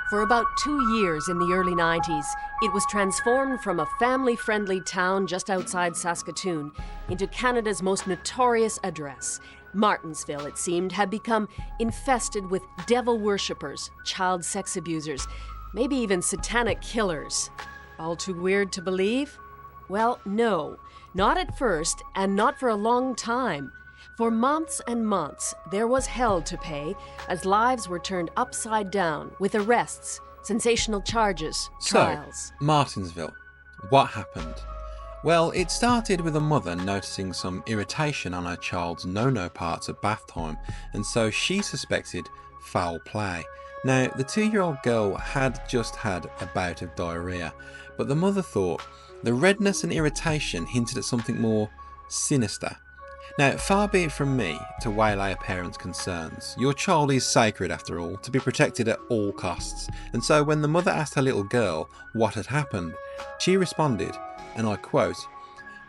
For about 2 years in the early 90s, it was transformed from a family-friendly town just outside Saskatoon into Canada's most notorious address. Martinsville, it seemed, had become infested with devil worshippers, child sex abusers, maybe even satanic killers. All too weird to believe? Well, no, not at first, and not for a long time. For months and months, there was hell to pay as lives were turned upside down with arrests, sensational charges, trials. So, Martinsville, what happened? Well, it started with a mother noticing some irritation on her child's no-no parts at bath time, and so she suspected foul play. Now, the 2-year-old girl had just had a bout of diarrhea, but the mother thought the redness and irritation hinted at something more sinister. Now, far be it from me to waylay a parent's concerns. Your child is sacred after all, to be protected at all costs. And so when the mother asked her little girl what had happened, she responded, and I quote,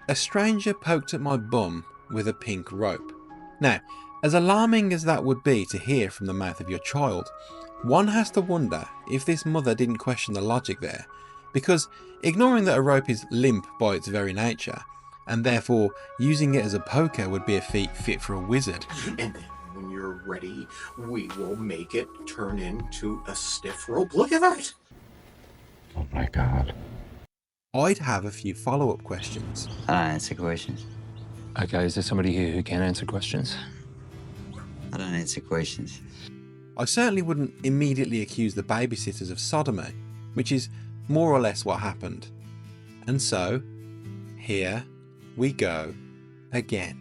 "A stranger poked at my bum with a pink rope." Now, as alarming as that would be to hear from the mouth of your child, one has to wonder if this mother didn't question the logic there, because ignoring that a rope is limp by its very nature, and therefore using it as a poker would be a feat fit for a wizard. And then when you're ready, we will make it turn into a stiff rope. Look at that! Oh my God. I'd have a few follow-up questions. I don't answer questions. Okay, is there somebody here who can answer questions? I don't answer questions. I certainly wouldn't immediately accuse the babysitters of sodomy, which is more or less what happened. And so, here we go again.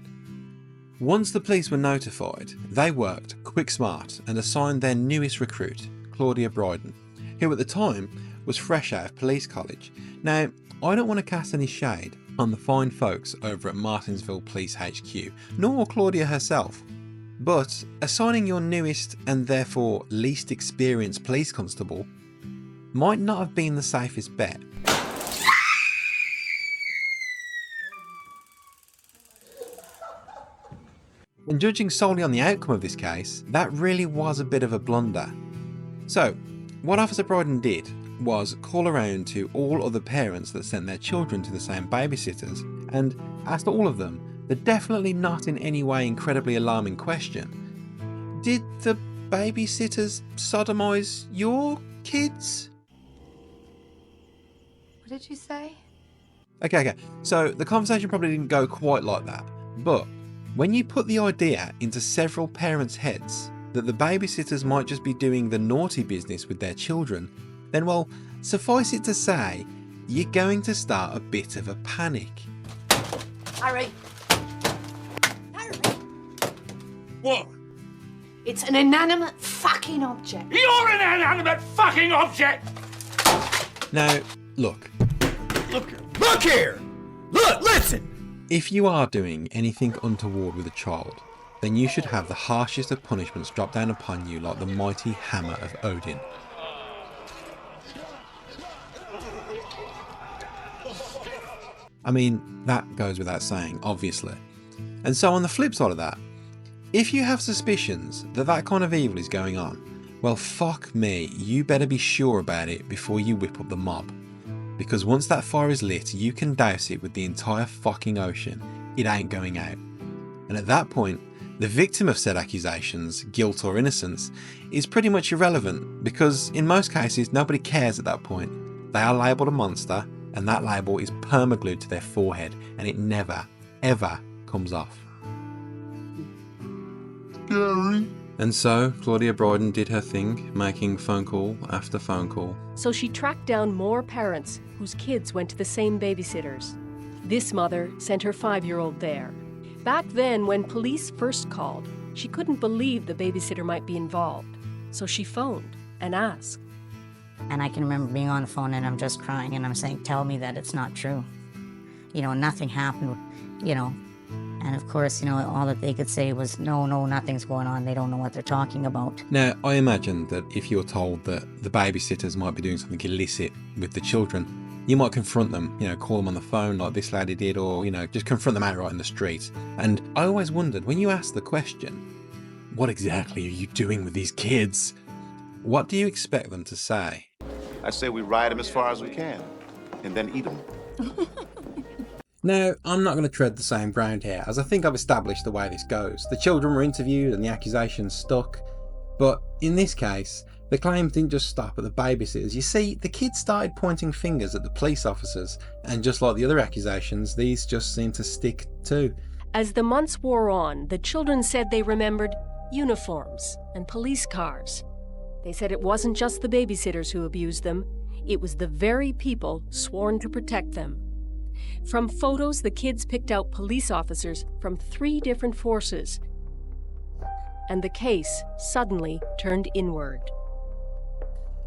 Once the police were notified, they worked quick smart and assigned their newest recruit, Claudia Bryden, who at the time was fresh out of police college. Now, I don't want to cast any shade on the fine folks over at Martinsville Police HQ, nor Claudia herself, but assigning your newest and therefore least experienced police constable might not have been the safest bet. And judging solely on the outcome of this case, that really was a bit of a blunder. So, what Officer Bryden did was call around to all other parents that sent their children to the same babysitters and asked all of them the definitely not in any way incredibly alarming question: did the babysitters sodomise your kids? What did you say? Okay, so the conversation probably didn't go quite like that, but when you put the idea into several parents' heads that the babysitters might just be doing the naughty business with their children, then well, suffice it to say, you're going to start a bit of a panic. Harry! What? It's an inanimate fucking object. You're an inanimate fucking object! Now, look. Look here! Look, listen! If you are doing anything untoward with a child, then you should have the harshest of punishments drop down upon you like the mighty hammer of Odin. I mean, that goes without saying, obviously. And so on the flip side of that, if you have suspicions that that kind of evil is going on, well fuck me, you better be sure about it before you whip up the mob. Because once that fire is lit, you can douse it with the entire fucking ocean. It ain't going out. And at that point, the victim of said accusations, guilt or innocence, is pretty much irrelevant, because in most cases nobody cares at that point. They are labelled a monster, and that label is permaglued to their forehead, and it never, ever comes off. Gary. And so, Claudia Bryden did her thing, making phone call after phone call. So she tracked down more parents whose kids went to the same babysitters. This mother sent her 5-year-old there. Back then, when police first called, she couldn't believe the babysitter might be involved. So she phoned and asked. And I can remember being on the phone and I'm just crying and I'm saying, tell me that it's not true. You know, nothing happened, you know. And of course, you know, all that they could say was, no, nothing's going on. They don't know what they're talking about. Now, I imagine that if you're told that the babysitters might be doing something illicit with the children, you might confront them, you know, call them on the phone like this lady did, or, you know, just confront them outright in the street. And I always wondered, when you ask the question, what exactly are you doing with these kids? What do you expect them to say? I say we ride them as far as we can, and then eat them. Now, I'm not going to tread the same ground here, as I think I've established the way this goes. The children were interviewed and the accusations stuck, but in this case, the claims didn't just stop at the babysitters. You see, the kids started pointing fingers at the police officers, and just like the other accusations, these just seemed to stick too. As the months wore on, the children said they remembered uniforms and police cars. They said it wasn't just the babysitters who abused them, it was the very people sworn to protect them. From photos, the kids picked out police officers from 3 different forces, and the case suddenly turned inward.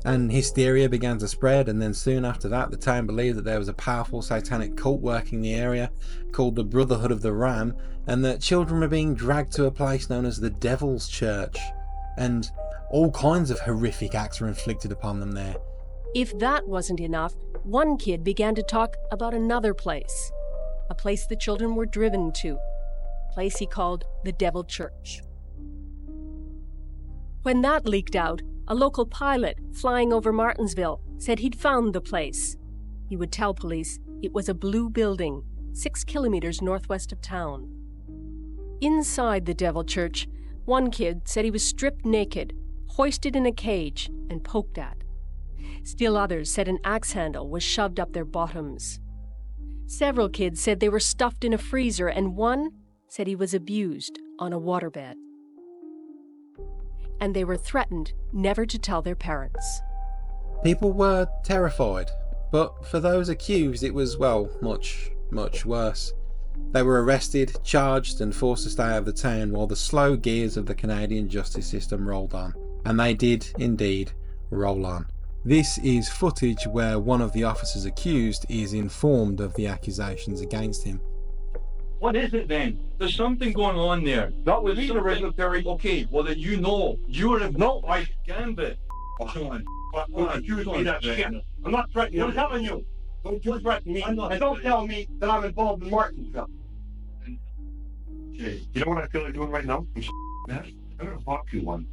And hysteria began to spread, and then soon after that, the town believed that there was a powerful satanic cult working the area called the Brotherhood of the Ram, and that children were being dragged to a place known as the Devil's Church, and all kinds of horrific acts were inflicted upon them there. If that wasn't enough, one kid began to talk about another place, a place the children were driven to, a place he called the Devil Church. When that leaked out, a local pilot flying over Martinsville said he'd found the place. He would tell police it was a blue building, 6 kilometers northwest of town. Inside the Devil Church, one kid said he was stripped naked, hoisted in a cage, and poked at. Still others said an axe handle was shoved up their bottoms. Several kids said they were stuffed in a freezer, and one said he was abused on a waterbed. And they were threatened never to tell their parents. People were terrified, but for those accused it was, well, much, much worse. They were arrested, charged and forced to stay out of the town while the slow gears of the Canadian justice system rolled on. And they did, indeed, roll on. This is footage where one of the officers accused is informed of the accusations against him. What is it then? There's something going on there. That was the original theory. Okay, well then you know. You would have no, I scanned it. Sean. Accuse me that shit. I'm not threatening you. I'm telling you. Don't you threaten me. And don't tell me that I'm involved in Martinsville. Okay. You know what I feel like doing right now? I'm gonna pop you one.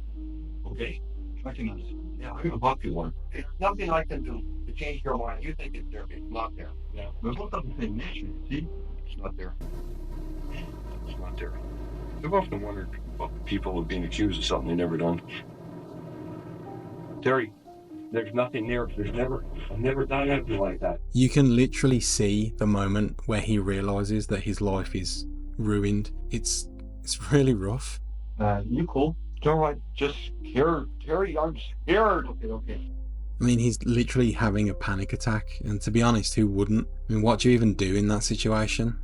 Okay? Trusting us. Yeah, I'm gonna pop you one. There's nothing I can do to change your mind. You think it's there, but it's not there. Yeah. There's no the same nation. See? It's not there. It's not there. I've often wondered about people being accused of something they've never done. Terry, there's nothing there. I've never done anything like that. You can literally see the moment where he realises that his life is ruined. It's really rough. You cool? It's alright. Just scared. Terry, I'm scared. Okay. I mean, he's literally having a panic attack, and to be honest, who wouldn't? I mean, what do you even do in that situation?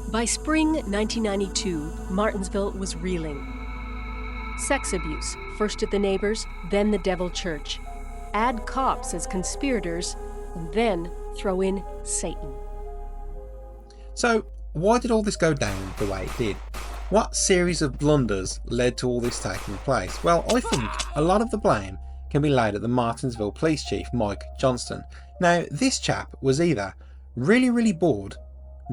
By spring 1992, Martinsville was reeling. Sex abuse, first at the neighbors, then the Devil Church. Add cops as conspirators, and then throw in Satan. So, why did all this go down the way it did? What series of blunders led to all this taking place? Well, I think a lot of the blame can be laid at the Martinsville Police Chief, Mike Johnston. Now, this chap was either really bored,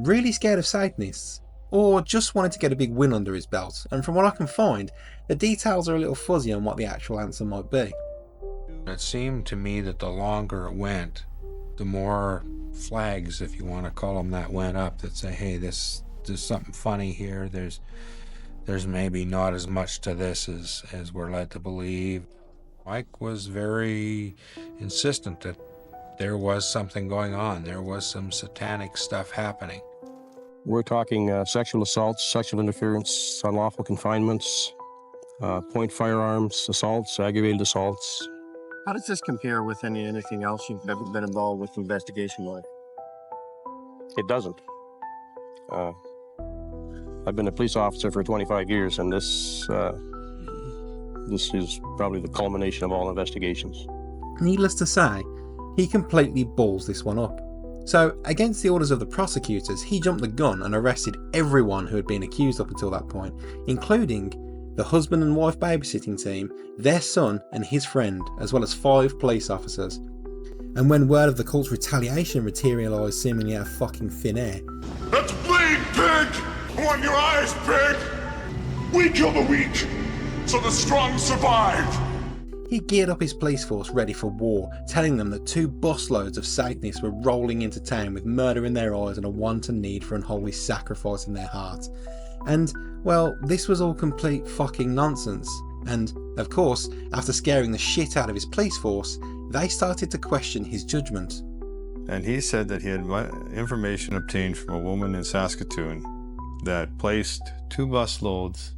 really scared of Satanists, or just wanted to get a big win under his belt, and from what I can find, the details are a little fuzzy on what the actual answer might be. It seemed to me that the longer it went, the more flags, if you want to call them that, went up that say, hey, there's something funny here, there's maybe not as much to this as we're led to believe. Mike was very insistent that there was something going on, there was some satanic stuff happening. We're talking sexual assaults, sexual interference, unlawful confinements, point firearms, assaults, aggravated assaults. How does this compare with anything else you've ever been involved with investigation-wise? It doesn't. I've been a police officer for 25 years, and this is probably the culmination of all investigations. Needless to say, he completely balls this one up. So, against the orders of the prosecutors, he jumped the gun and arrested everyone who had been accused up until that point, including the husband and wife babysitting team, their son and his friend, as well as 5 police officers. And when word of the cult's retaliation materialised seemingly out of fucking thin air, Let's bleed, pig! I want your eyes, pig! We kill the weak, so the strong survive! He geared up his police force ready for war, telling them that 2 busloads of Satanists were rolling into town with murder in their eyes and a wanton need for unholy sacrifice in their heart. And, well, this was all complete fucking nonsense. And, of course, after scaring the shit out of his police force, they started to question his judgment. And he said that he had information obtained from a woman in Saskatoon that placed 2 busloads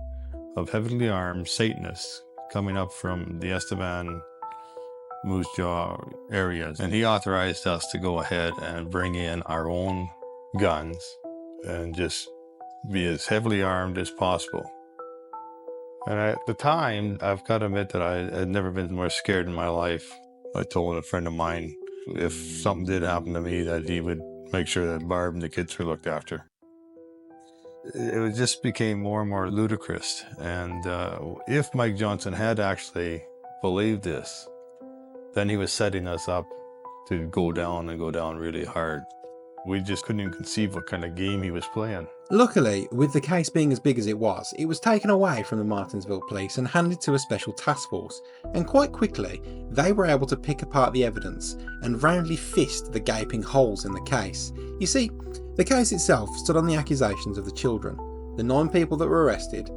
of heavily armed Satanists coming up from the Esteban, Moose Jaw areas. And he authorized us to go ahead and bring in our own guns and just be as heavily armed as possible. And at the time, I've got to admit that I had never been more scared in my life. I told a friend of mine if something did happen to me that he would make sure that Barb and the kids were looked after. It just became more and more ludicrous. And if Mike Johnson had actually believed this, then he was setting us up to go down and go down really hard. We just couldn't even conceive what kind of game he was playing. Luckily, with the case being as big as it was taken away from the Martinsville police and handed to a special task force, and quite quickly they were able to pick apart the evidence and roundly fist the gaping holes in the case. You see, the case itself stood on the accusations of the children, the 9 people that were arrested,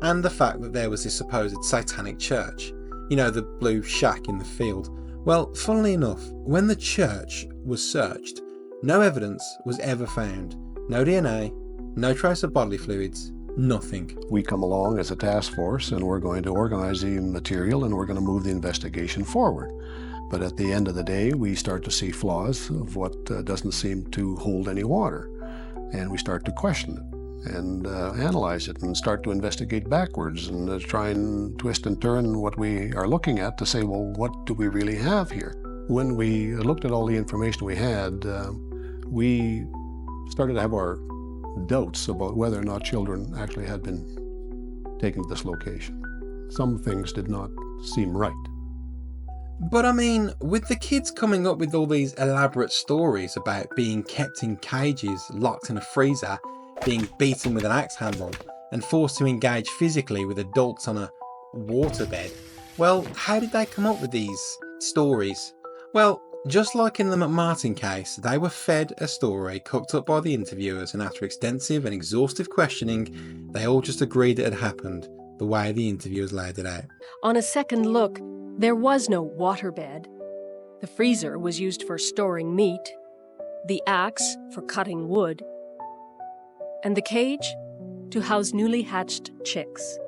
and the fact that there was this supposed satanic church. You know, the blue shack in the field. Well, funnily enough, when the church was searched, no evidence was ever found. No DNA, no trace of bodily fluids, nothing. We come along as a task force and we're going to organize the material and we're going to move the investigation forward. But at the end of the day, we start to see flaws of what doesn't seem to hold any water. And we start to question it and analyze it and start to investigate backwards and try and twist and turn what we are looking at to say, well, what do we really have here? When we looked at all the information we had, we started to have our doubts about whether or not children actually had been taken to this location. Some things did not seem right. But I mean, with the kids coming up with all these elaborate stories about being kept in cages, locked in a freezer, being beaten with an axe handle, and forced to engage physically with adults on a waterbed, well, how did they come up with these stories? Well, just like in the McMartin case, they were fed a story cooked up by the interviewers, and after extensive and exhaustive questioning, they all just agreed that it had happened the way the interviewers laid it out. On a second look, there was no waterbed. The freezer was used for storing meat, the axe for cutting wood, and the cage to house newly hatched chicks.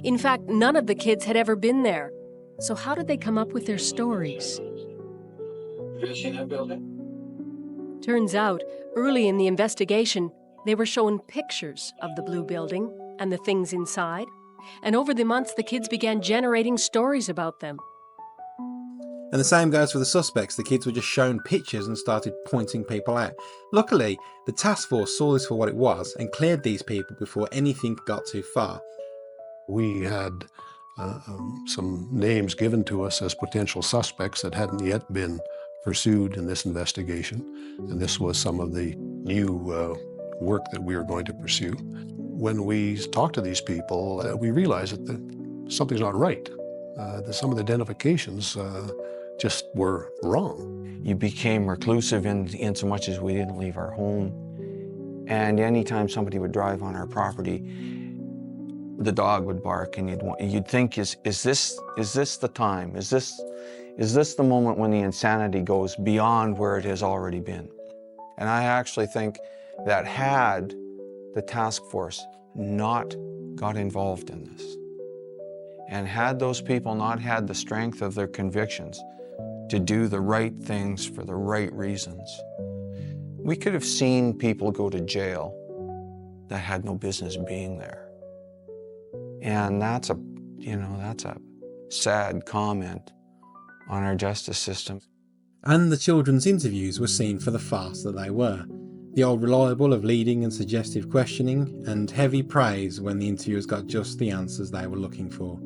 In fact, none of the kids had ever been there, so how did they come up with their stories? Have you seen that building? Turns out, early in the investigation, they were shown pictures of the blue building and the things inside, and over the months the kids began generating stories about them. And the same goes for the suspects. The kids were just shown pictures and started pointing people out. Luckily, the task force saw this for what it was and cleared these people before anything got too far. We had some names given to us as potential suspects that hadn't yet been pursued in this investigation, and this was some of the new work that we were going to pursue. When we talked to these people, we realized that something's not right. That some of the identifications just were wrong. You became reclusive in so much as we didn't leave our home, and anytime somebody would drive on our property, the dog would bark, and you'd think, is this the time? Is this the moment when the insanity goes beyond where it has already been? And I actually think that had the task force not got involved in this, and had those people not had the strength of their convictions to do the right things for the right reasons, we could have seen people go to jail that had no business being there. And that's a sad comment on our justice system. And the children's interviews were seen for the farce that they were. The old reliable of leading and suggestive questioning, and heavy praise when the interviewers got just the answers they were looking for.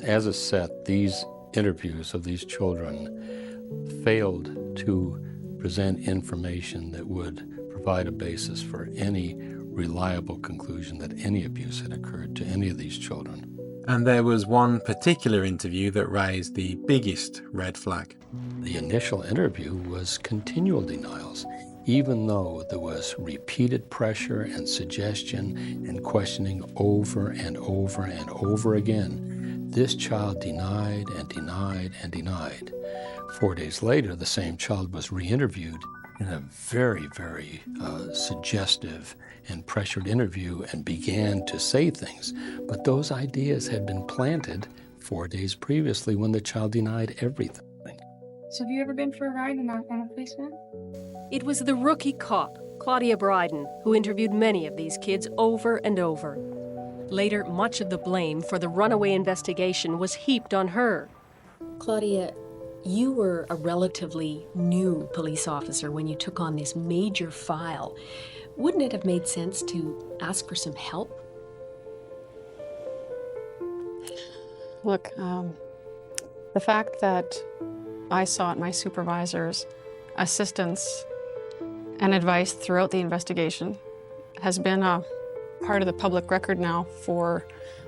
As a set, these interviews of these children failed to present information that would provide a basis for any reliable conclusion that any abuse had occurred to any of these children. And there was one particular interview that raised the biggest red flag. The initial interview was continual denials, even though there was repeated pressure and suggestion and questioning over and over and over again. This child denied and denied and denied. 4 days later, the same child was re-interviewed in a very, very suggestive and pressured interview and began to say things. But those ideas had been planted 4 days previously when the child denied everything. So have you ever been for a ride in a police van? It was the rookie cop, Claudia Bryden, who interviewed many of these kids over and over. Later, much of the blame for the runaway investigation was heaped on her. Claudia, you were a relatively new police officer when you took on this major file. Wouldn't it have made sense to ask for some help? Look, the fact that I sought my supervisor's assistance and advice throughout the investigation has been a part of the public record now for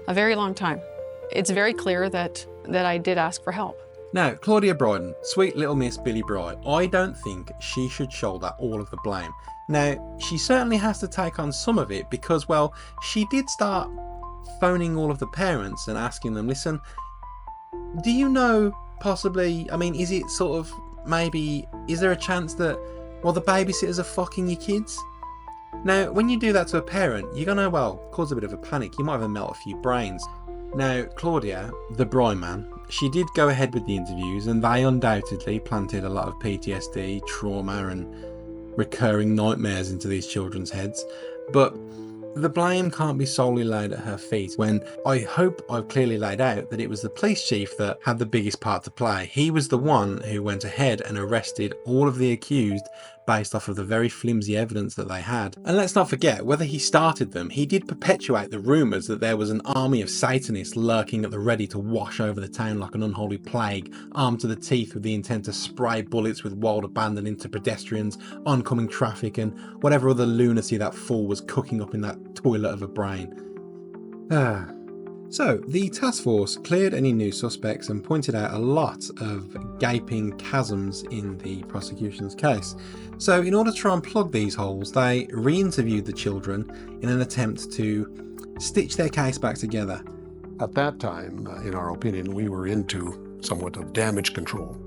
a very long time. It's very clear that I did ask for help. Now, Claudia Bryden, sweet little Miss Billy Bright, I don't think she should shoulder all of the blame. Now, she certainly has to take on some of it because, well, she did start phoning all of the parents and asking them, listen, do you know possibly, I mean, is it sort of maybe, is there a chance that, well, the babysitters are fucking your kids? Now, when you do that to a parent, you're going to, well, cause a bit of a panic. You might even melt a few brains. Now, Claudia, the Brine man, she did go ahead with the interviews and they undoubtedly planted a lot of PTSD, trauma and recurring nightmares into these children's heads. But the blame can't be solely laid at her feet when I hope I've clearly laid out that it was the police chief that had the biggest part to play. He was the one who went ahead and arrested all of the accused based off of the very flimsy evidence that they had. And let's not forget, whether he started them, he did perpetuate the rumours that there was an army of Satanists lurking at the ready to wash over the town like an unholy plague, armed to the teeth with the intent to spray bullets with wild abandon into pedestrians, oncoming traffic and whatever other lunacy that fool was cooking up in that toilet of a brain. So, the task force cleared any new suspects and pointed out a lot of gaping chasms in the prosecution's case. So, in order to try and plug these holes, they re-interviewed the children in an attempt to stitch their case back together. At that time, in our opinion, we were into somewhat of damage control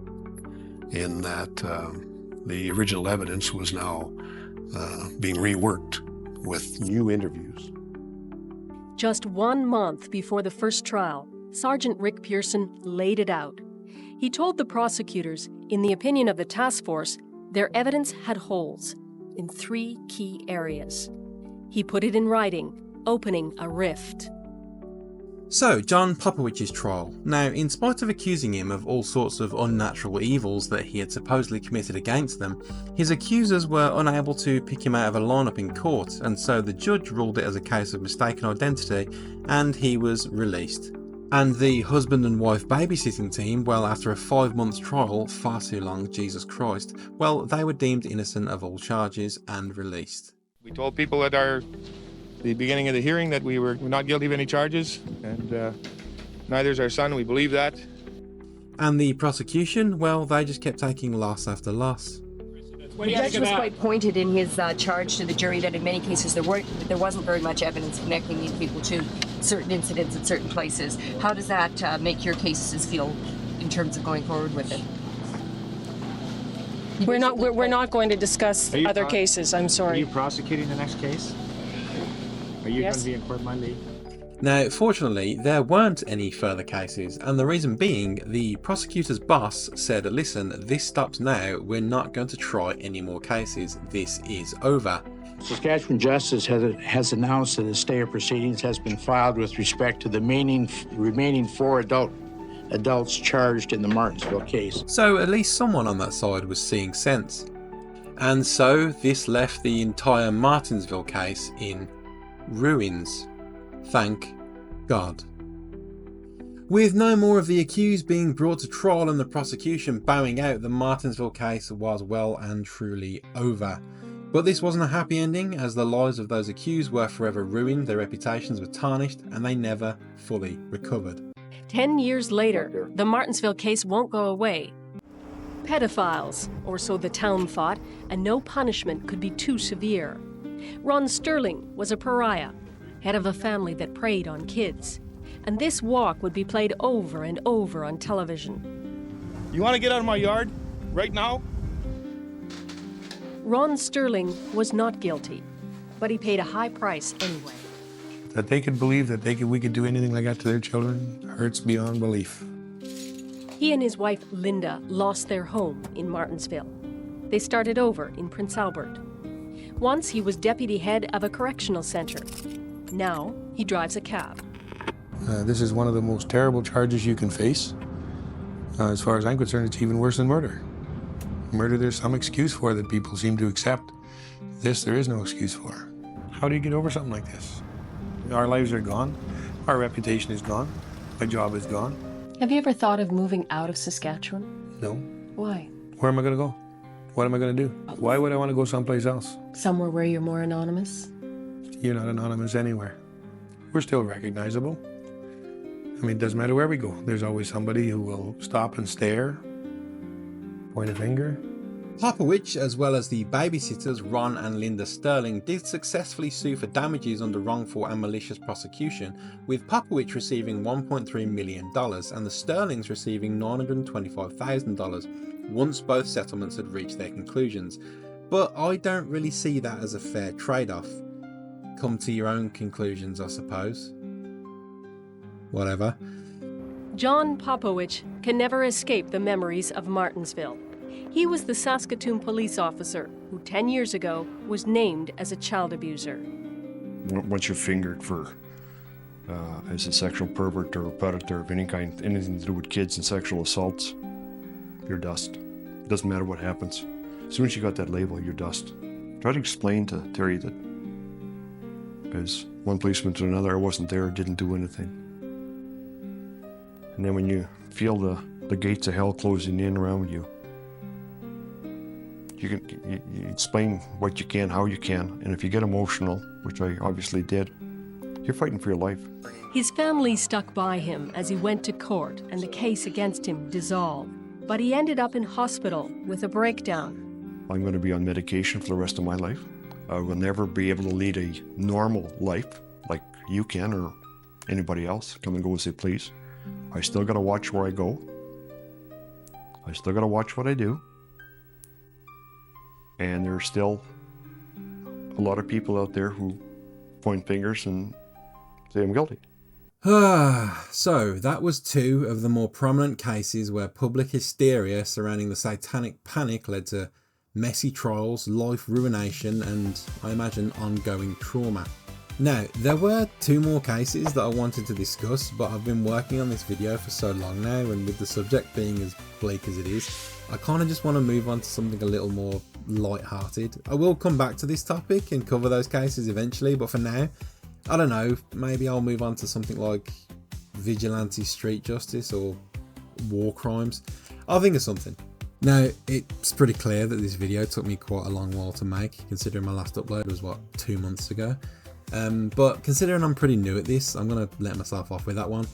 in that the original evidence was now being reworked with new interviews. Just 1 month before the first trial, Sergeant Rick Pearson laid it out. He told the prosecutors, in the opinion of the task force, their evidence had holes in 3 key areas. He put it in writing, opening a rift. So, John Popowich's trial. Now, in spite of accusing him of all sorts of unnatural evils that he had supposedly committed against them, his accusers were unable to pick him out of a lineup in court, and so the judge ruled it as a case of mistaken identity, and he was released. And the husband and wife babysitting team, well, after a 5 months trial, far too long, Jesus Christ, well, they were deemed innocent of all charges and released. We told people at the beginning of the hearing that we were not guilty of any charges, and neither is our son. We believe that. And the prosecution, well, they just kept taking loss after loss. The judge was quite pointed in his charge to the jury that in many cases there wasn't very much evidence connecting these people to certain incidents at certain places. How does that make your cases feel in terms of going forward with it? We're not going to discuss other cases. I'm sorry. Are you prosecuting the next case? Are you Yes. going to be in court Monday? Now, fortunately, there weren't any further cases, and the reason being, the prosecutor's boss said, listen, this stops now, we're not going to try any more cases, this is over. Saskatchewan Justice has announced that a stay of proceedings has been filed with respect to the remaining 4 adults charged in the Martinsville case. So at least someone on that side was seeing sense. And so this left the entire Martinsville case in ruins. Thank God. With no more of the accused being brought to trial and the prosecution bowing out, the Martinsville case was well and truly over. But this wasn't a happy ending, as the lives of those accused were forever ruined, their reputations were tarnished, and they never fully recovered. 10 years later, the Martinsville case won't go away. Pedophiles, or so the town thought, and no punishment could be too severe. Ron Sterling was a pariah, head of a family that preyed on kids. And this walk would be played over and over on television. You want to get out of my yard right now? Ron Sterling was not guilty, but he paid a high price anyway. That they could believe that we could do anything like that to their children hurts beyond belief. He and his wife, Linda, lost their home in Martinsville. They started over in Prince Albert. Once he was deputy head of a correctional center. Now he drives a cab. This is one of the most terrible charges you can face. As far as I'm concerned, it's even worse than murder. Murder, there's some excuse for that people seem to accept. This, there is no excuse for. How do you get over something like this? Our lives are gone. Our reputation is gone. My job is gone. Have you ever thought of moving out of Saskatchewan? No. Why? Where am I going to go? What am I going to do? Why would I want to go someplace else? Somewhere where you're more anonymous? You're not anonymous anywhere. We're still recognizable. I mean, it doesn't matter where we go. There's always somebody who will stop and stare, point a finger. Popowich, as well as the Babysitters, Ron and Linda Sterling, did successfully sue for damages under wrongful and malicious prosecution, with Popowich receiving $1.3 million and the Sterlings receiving $925,000 once both settlements had reached their conclusions. But I don't really see that as a fair trade-off. Come to your own conclusions, I suppose. Whatever. John Popowich can never escape the memories of Martinsville. He was the Saskatoon police officer who 10 years ago was named as a child abuser. Once you're fingered for as a sexual pervert or a predator of any kind, anything to do with kids and sexual assaults, you're dust. It doesn't matter what happens. As soon as you got that label, you're dust. Try to explain to Terry that as one policeman to another, I wasn't there, didn't do anything. And then when you feel the gates of hell closing in around you, you explain what you can, how you can, and if you get emotional, which I obviously did, you're fighting for your life. His family stuck by him as he went to court and the case against him dissolved. But he ended up in hospital with a breakdown. I'm going to be on medication for the rest of my life. I will never be able to lead a normal life like you can or anybody else. Come and go as they please. I still got to watch where I go. I still got to watch what I do. And there's still a lot of people out there who point fingers and say I'm guilty. So, that was two of the more prominent cases where public hysteria surrounding the satanic panic led to messy trials, life ruination, and, I imagine, ongoing trauma. Now, there were two more cases that I wanted to discuss, but I've been working on this video for so long now, and with the subject being as bleak as it is, I kind of just want to move on to something a little more light-hearted. I will come back to this topic and cover those cases eventually, but for now, I don't know, maybe I'll move on to something like vigilante street justice or war crimes. I'll think of something. Now, it's pretty clear that this video took me quite a long while to make, considering my last upload was, 2 months ago. But considering I'm pretty new at this, I'm going to let myself off with that one.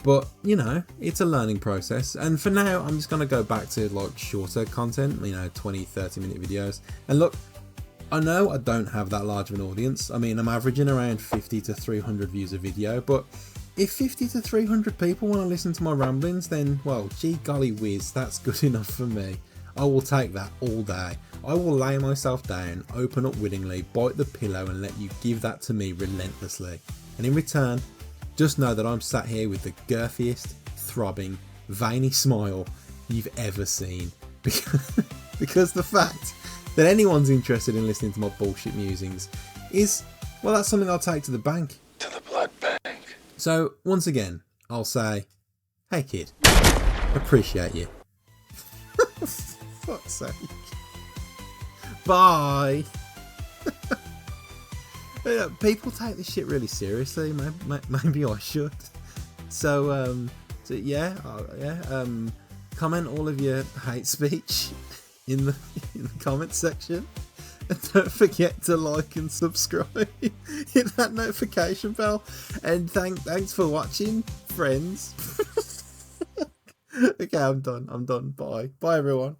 But, you know, it's a learning process. And for now, I'm just going to go back to, shorter content, 20, 30-minute videos. And look, I know I don't have that large of an audience. I mean, I'm averaging around 50 to 300 views a video, but if 50 to 300 people want to listen to my ramblings, then, well, gee golly whiz, that's good enough for me. I will take that all day. I will lay myself down, open up willingly, bite the pillow and let you give that to me relentlessly. And in return, just know that I'm sat here with the girthiest, throbbing, veiny smile you've ever seen. Because the fact that anyone's interested in listening to my bullshit musings is, well, that's something I'll take to the bank. To the blood bank. So, once again, I'll say, hey kid, appreciate you. Fuck's sake. Bye. People take this shit really seriously. Maybe I should. So yeah. Comment all of your hate speech in the comment section. And don't forget to like and subscribe. Hit that notification bell. And thanks for watching, friends. Okay, I'm done. Bye. Bye, everyone.